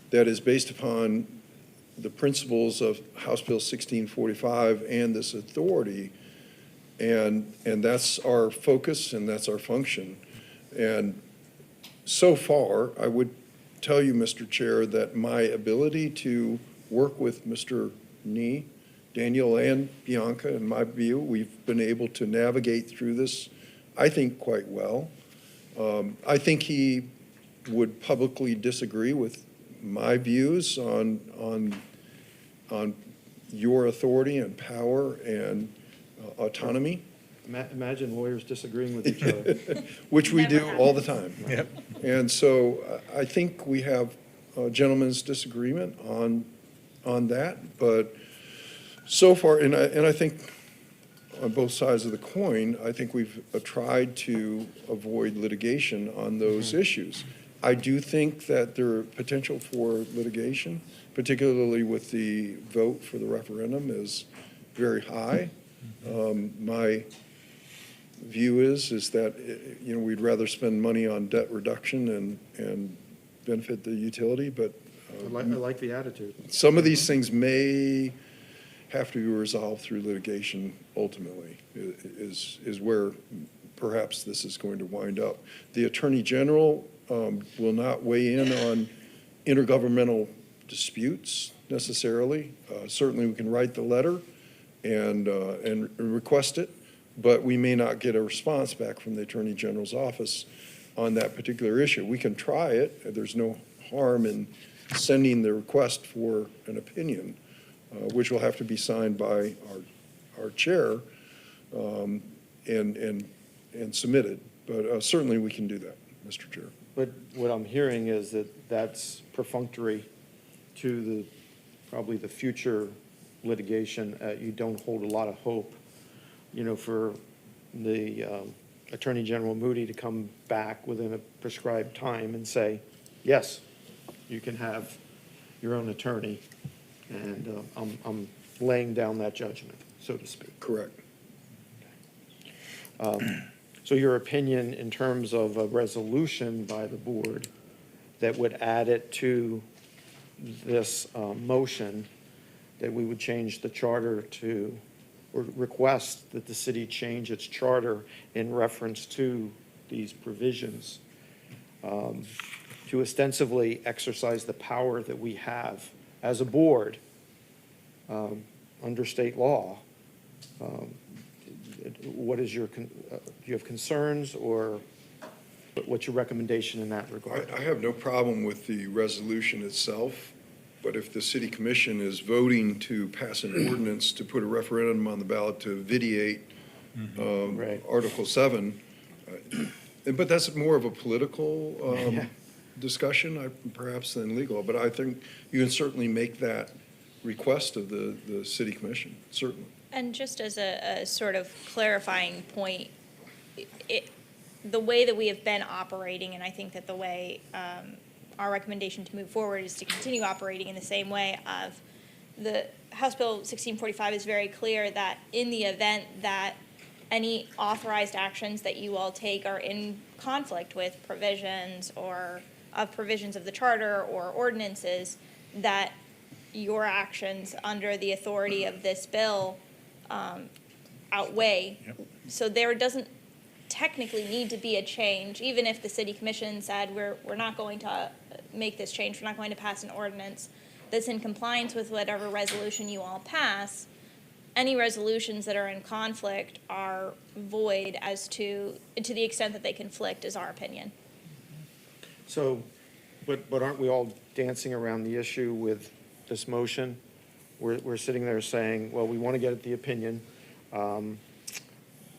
that is based upon the principles of House Bill 1645 and this authority. And that's our focus and that's our function. And so far, I would tell you, Mr. Chair, that my ability to work with Mr. Nee, Daniel, and Bianca, in my view, we've been able to navigate through this, I think, quite well. I think he would publicly disagree with my views on your authority and power and autonomy. Imagine lawyers disagreeing with each other. Which we do all the time. Yep. And so I think we have a gentleman's disagreement on that, but so far, and I think on both sides of the coin, I think we've tried to avoid litigation on those issues. I do think that there are potential for litigation, particularly with the vote for the referendum, very high. My view is that, we'd rather spend money on debt reduction and benefit the utility, but I like the attitude. some of these things may have to be resolved through litigation ultimately, is where perhaps this is going to wind up. The Attorney General will not weigh in on intergovernmental disputes necessarily. Certainly, we can write the letter and request it, but we may not get a response back from the Attorney General's office on that particular issue. We can try it. There's no harm in sending the request for an opinion, which will have to be signed by our chair and submitted. But certainly we can do that, Mr. Chair. But what I'm hearing is that that's perfunctory to probably the future litigation. You don't hold a lot of hope, for the Attorney General Moody to come back within a prescribed time and say, yes, you can have your own attorney. And I'm laying down that judgment, so to speak. Correct. So your opinion in terms of a resolution by the board that would add it to this motion, that we would change the charter to, or request that the city change its charter in reference to these provisions, to ostensibly exercise the power that we have as a board under state law. What is do you have concerns, or what's your recommendation in that regard? I have no problem with the resolution itself, but if the city commission is voting to pass an ordinance to put a referendum on the ballot to vitiate Article 7, but that's more of a political discussion, perhaps, than legal. But I think you can certainly make that request of the city commission, certainly. And just as a sort of clarifying point, the way that we have been operating, and I think that the way our recommendation to move forward is to continue operating in the same way of the House Bill 1645 is very clear that in the event that any authorized actions that you all take are in conflict with provisions of the charter or ordinances, that your actions under the authority of this bill outweigh. Yep. So there doesn't technically need to be a change, even if the city commission said we're not going to make this change, we're not going to pass an ordinance that's in compliance with whatever resolution you all pass. Any resolutions that are in conflict are void as to the extent that they conflict, is our opinion. So, but aren't we all dancing around the issue with this motion? We're sitting there saying, well, we want to get at the opinion,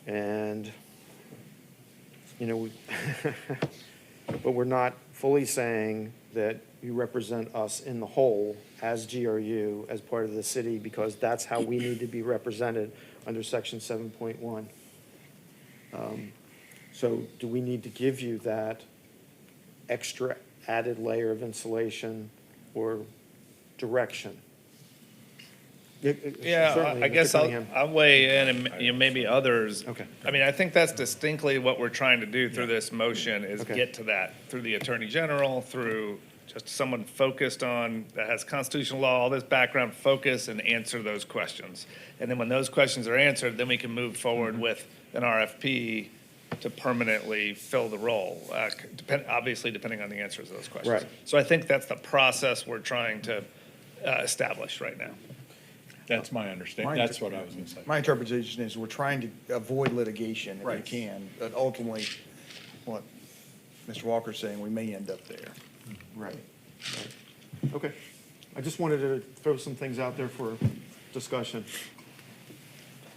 and, but we're not fully saying that you represent us in the whole as GRU, as part of the city, because that's how we need to be represented under Section 7.1. So do we need to give you that extra added layer of insulation or direction? Yeah, Certainly, I Mr. guess Cunningham. I'll weigh in, and maybe others. Okay. I mean, I think that's distinctly what we're trying to do through this motion, is Okay. get to that through the Attorney General, through just someone focused on, that has constitutional law, all this background focus, and answer those questions. And then when those questions are answered, then we can move forward with an RFP to permanently fill the role, obviously depending on the answers to those questions. Right. So I think that's the process we're trying to establish right now. That's my understanding. That's what I was going to say. My interpretation is we're trying to avoid litigation if we Right. can, but ultimately, what Mr. Walker's saying, we may end up there. Right. Okay. I just wanted to throw some things out there for discussion.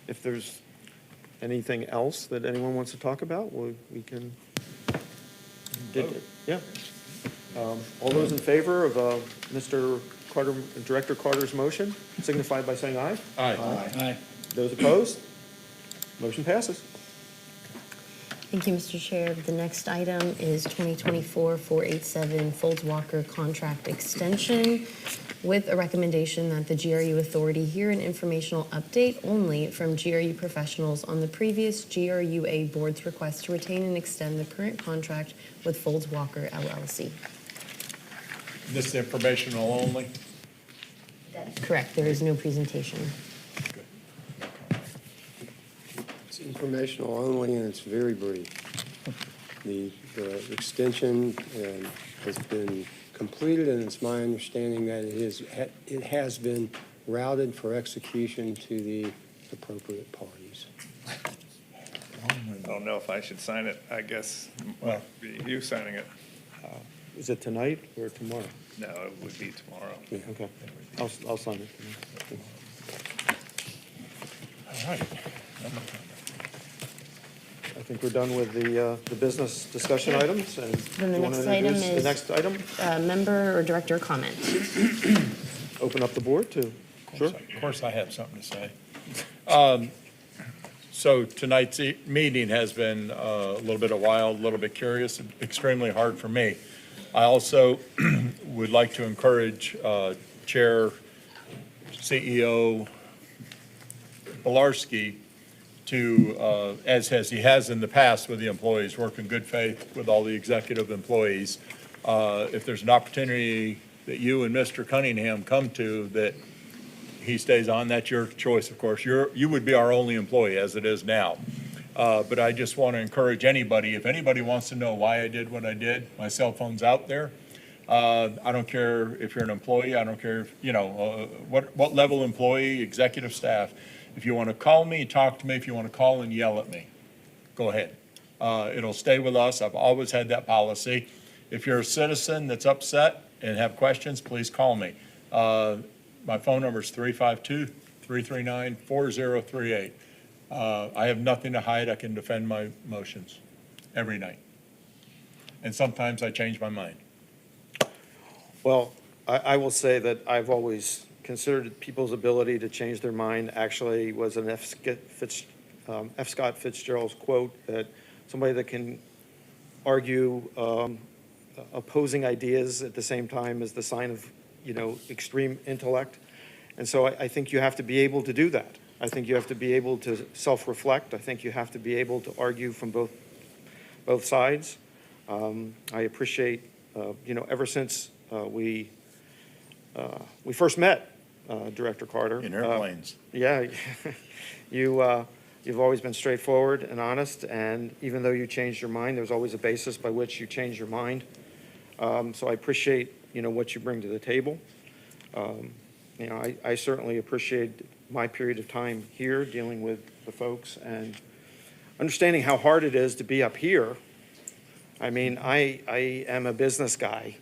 If there's anything else that anyone wants to talk about, we can. Yeah. All those in favor of Mr. Carter, Director Carter's motion, signify by saying aye. Aye. Those opposed? Motion passes. Thank you, Mr. Chair. The next item is 2024-487 Folds Walker contract extension. with a recommendation that the GRU authority hear an informational update only from GRU professionals on the previous GRUA board's request to retain and extend the current contract with Folds Walker LLC. This is informational only? Correct, there is no presentation. It's informational only, and it's very brief. The extension has been completed, and it's my understanding that it has been routed for execution to the appropriate parties. I don't know if I should sign it. I guess well, be you signing it. Is it tonight or tomorrow? No, it would be tomorrow. Yeah, okay. I'll sign it tonight. All right. I think we're done with the business discussion items, and Then the you wanna next item introduce the is next item? member or director comment. Open up the board to, sure. Of course, I have something to say. So tonight's meeting has been a little bit wild, a little bit curious, extremely hard for me. I also would like to encourage Chair, CEO Bilarski to, as he has in the past with the employees, work in good faith with all the executive employees. If there's an opportunity that you and Mr. Cunningham come to that he stays on, that's your choice, of course. You would be our only employee as it is now. But I just want to encourage anybody, if anybody wants to know why I did what I did, my cell phone's out there. I don't care if you're an employee, I don't care if, what level employee, executive staff. If you want to call me, talk to me, if you want to call and yell at me, go ahead. It'll stay with us. I've always had that policy. If you're a citizen that's upset and have questions, please call me. My phone number is 352-339-4038. I have nothing to hide. I can defend my motions every night. And sometimes I change my mind. Well, I will say that I've always considered people's ability to change their mind actually was an F. Scott Fitzgerald's quote, that somebody that can argue opposing ideas at the same time is the sign of, extreme intellect. And so I think you have to be able to do that. I think you have to be able to self-reflect. I think you have to be able to argue from both sides. I appreciate, ever since we first met, Director Carter. In airplanes. Yeah, you've always been straightforward and honest, and even though you changed your mind, there's always a basis by which you change your mind. So I appreciate, what you bring to the table. I certainly appreciate my period of time here dealing with the folks and understanding how hard it is to be up here. I mean, I am a business guy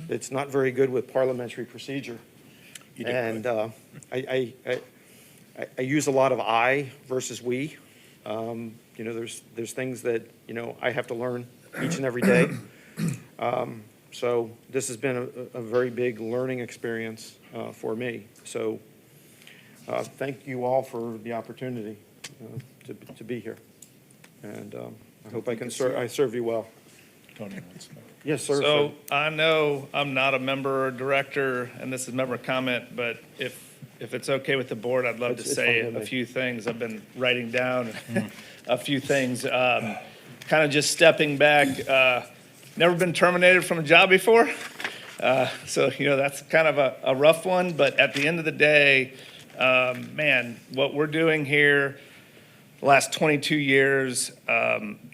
that's not very good with parliamentary procedure. And I use a lot of I versus we. There's things that, I have to learn each and every day. So this has been a very big learning experience for me. So thank you all for the opportunity to be here. And I hope I serve you well. Tony wants to know. Yes, sir. So I know I'm not a member or director, and this is member comment, but if it's okay with the board, I'd love to say a few things. I've been writing down a few things. Kind of just stepping back. Never been terminated from a job before. So, that's kind of a rough one. But at the end of the day, man, what we're doing here the last 22 years,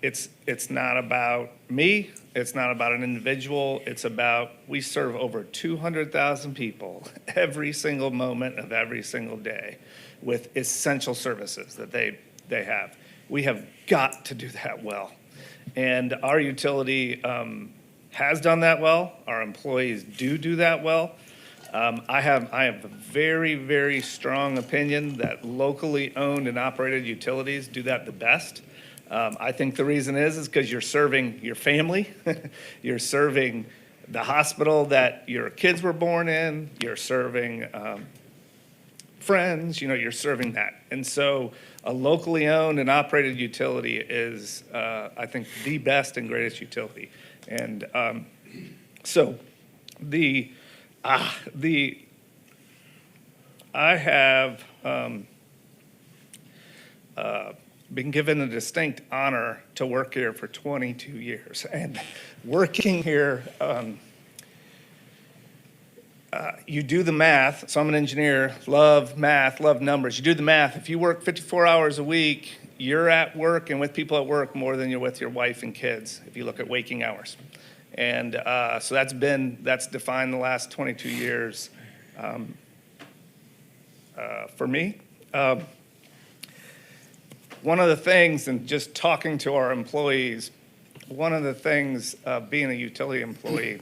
it's not about me. It's not about an individual. It's about, we serve over 200,000 people every single moment of every single day with essential services that they have. We have got to do that well. And our utility has done that well. Our employees do that well. I have a very, very strong opinion that locally owned and operated utilities do that the best. I think the reason is because you're serving your family, you're serving the hospital that your kids were born in, you're serving friends, you're serving that. And so a locally owned and operated utility is, I think, the best and greatest utility. And so the I have been given the distinct honor to work here for 22 years. And working here, you do the math. So I'm an engineer, love math, love numbers. You do the math. If you work 54 hours a week, you're at work and with people at work more than you're with your wife and kids, if you look at waking hours. And so that's defined the last 22 years for me. One of the things, and just talking to our employees, one of the things being a utility employee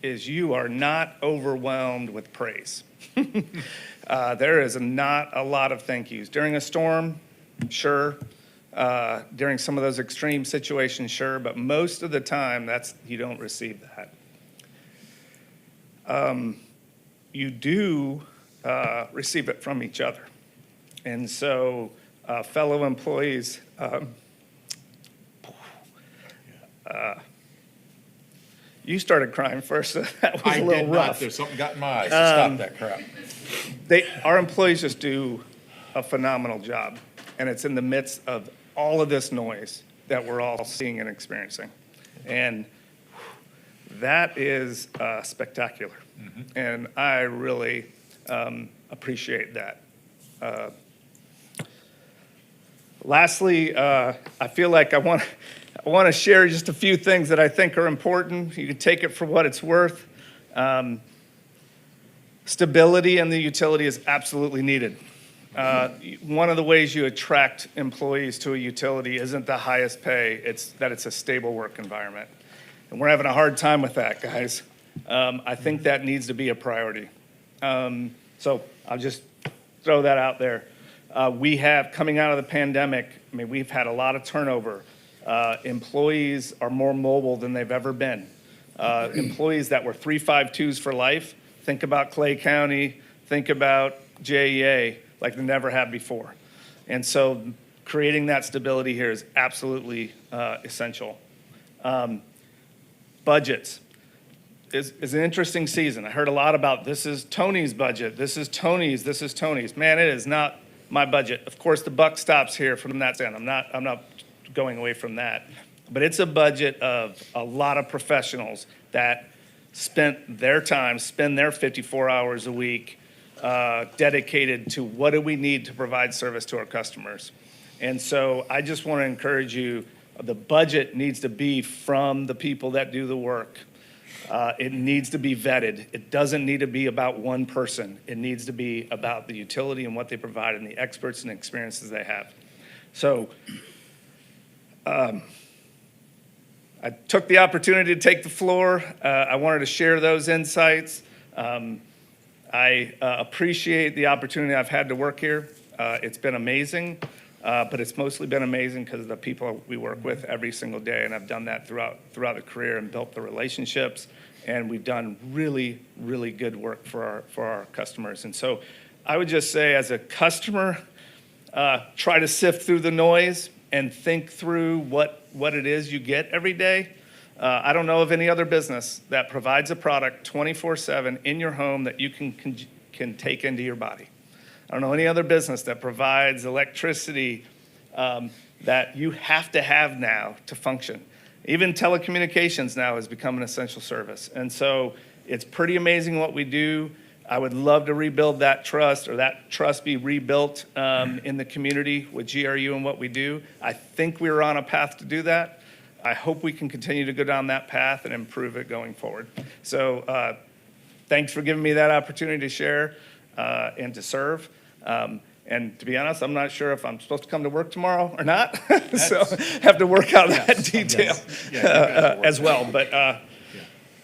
is you are not overwhelmed with praise. There is not a lot of thank yous. During a storm, sure. During some of those extreme situations, sure. But most of the time, you don't receive that. You do receive it from each other. And so fellow employees, you started crying first, so that was a little rough. There's something got in my eyes, so stop that crap. Our employees just do a phenomenal job, and it's in the midst of all of this noise that we're all seeing and experiencing. And that is spectacular. And I really appreciate that. Lastly, I feel like I want to share just a few things that I think are important. You can take it for what it's worth. Stability in the utility is absolutely needed. One of the ways you attract employees to a utility isn't the highest pay, it's that it's a stable work environment. And we're having a hard time with that, guys. I think that needs to be a priority. So I'll just throw that out there. We have, coming out of the pandemic, I mean, we've had a lot of turnover. Employees are more mobile than they've ever been. Employees that were 352s for life, think about Clay County, think about JEA, like they never have before. And so creating that stability here is absolutely essential. Budgets is an interesting season. I heard a lot about this is Tony's budget, this is Tony's, this is Tony's. Man, it is not my budget. Of course, the buck stops here from that end. I'm not going away from that. But it's a budget of a lot of professionals that spend their 54 hours a week dedicated to what do we need to provide service to our customers. And so I just want to encourage you, the budget needs to be from the people that do the work. It needs to be vetted. It doesn't need to be about one person. It needs to be about the utility and what they provide and the experts and experiences they have. So I took the opportunity to take the floor. I wanted to share those insights. I appreciate the opportunity I've had to work here. It's been amazing, but it's mostly been amazing because of the people we work with every single day, and I've done that throughout the career and built the relationships, and we've done really, really good work for our customers. And so I would just say, as a customer, try to sift through the noise and think through what it is you get every day. I don't know of any other business that provides a product 24/7 in your home that you can take into your body. I don't know any other business that provides electricity that you have to have now to function. Even telecommunications now has become an essential service. And so it's pretty amazing what we do. I would love to rebuild that trust, or that trust be rebuilt in the community with GRU and what we do. I think we're on a path to do that. I hope we can continue to go down that path and improve it going forward. So thanks for giving me that opportunity to share and to serve. And to be honest, I'm not sure if I'm supposed to come to work tomorrow or not. So have to work out that detail as well. But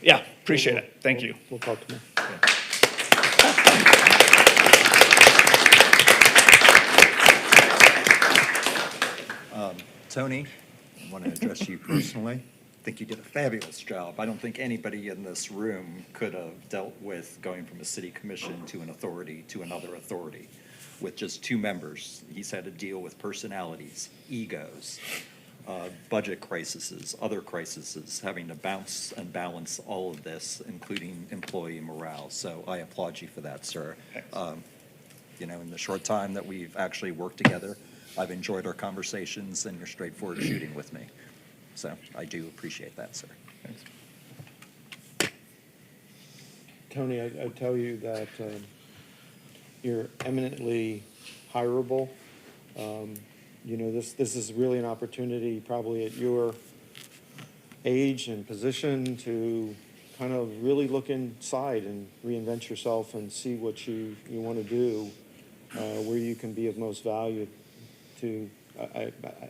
yeah, appreciate it. Thank you. We'll talk to you. Tony, I want to address you personally. I think you did a fabulous job. I don't think anybody in this room could have dealt with going from a city commission to an authority to another authority with just two members. He's had to deal with personalities, egos, budget crises, other crises, having to bounce and balance all of this, including employee morale. So I applaud you for that, sir. In the short time that we've actually worked together, I've enjoyed our conversations and your straightforward shooting with me. So I do appreciate that, sir. Tony, I tell you that you're eminently hireable. This is really an opportunity, probably at your age and position, to kind of really look inside and reinvent yourself and see what you want to do, where you can be of most value to.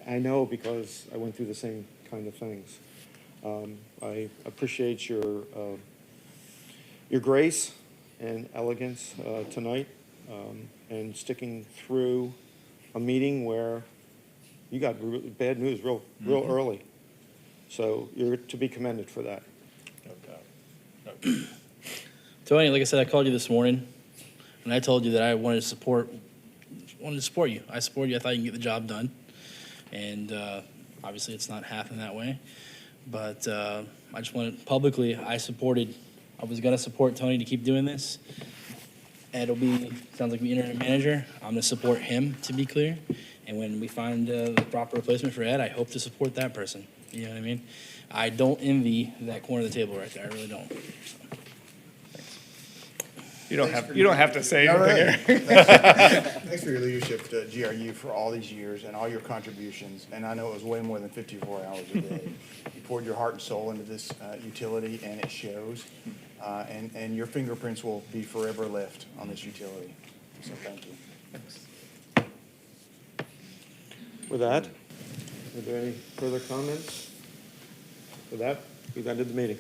I know because I went through the same kind of things. I appreciate your grace and elegance tonight, and sticking through a meeting where you got bad news real early. So you're to be commended for that. Tony, like I said, I called you this morning, and I told you that I wanted to support you. I support you. I thought you can get the job done, and obviously it's not happening that way. But I just wanted publicly, I was going to support Tony to keep doing this. Ed sounds like the internet manager. I'm going to support him, to be clear. And when we find the proper replacement for Ed, I hope to support that person. You know what I mean? I don't envy that corner of the table right there. I really don't. You don't have to say anything. Thanks for your leadership to GRU for all these years and all your contributions. And I know it was way more than 54 hours a day. You poured your heart and soul into this utility, and it shows. And your fingerprints will be forever left on this utility. So thank you. With that, are there any further comments? With that, we've ended the meeting.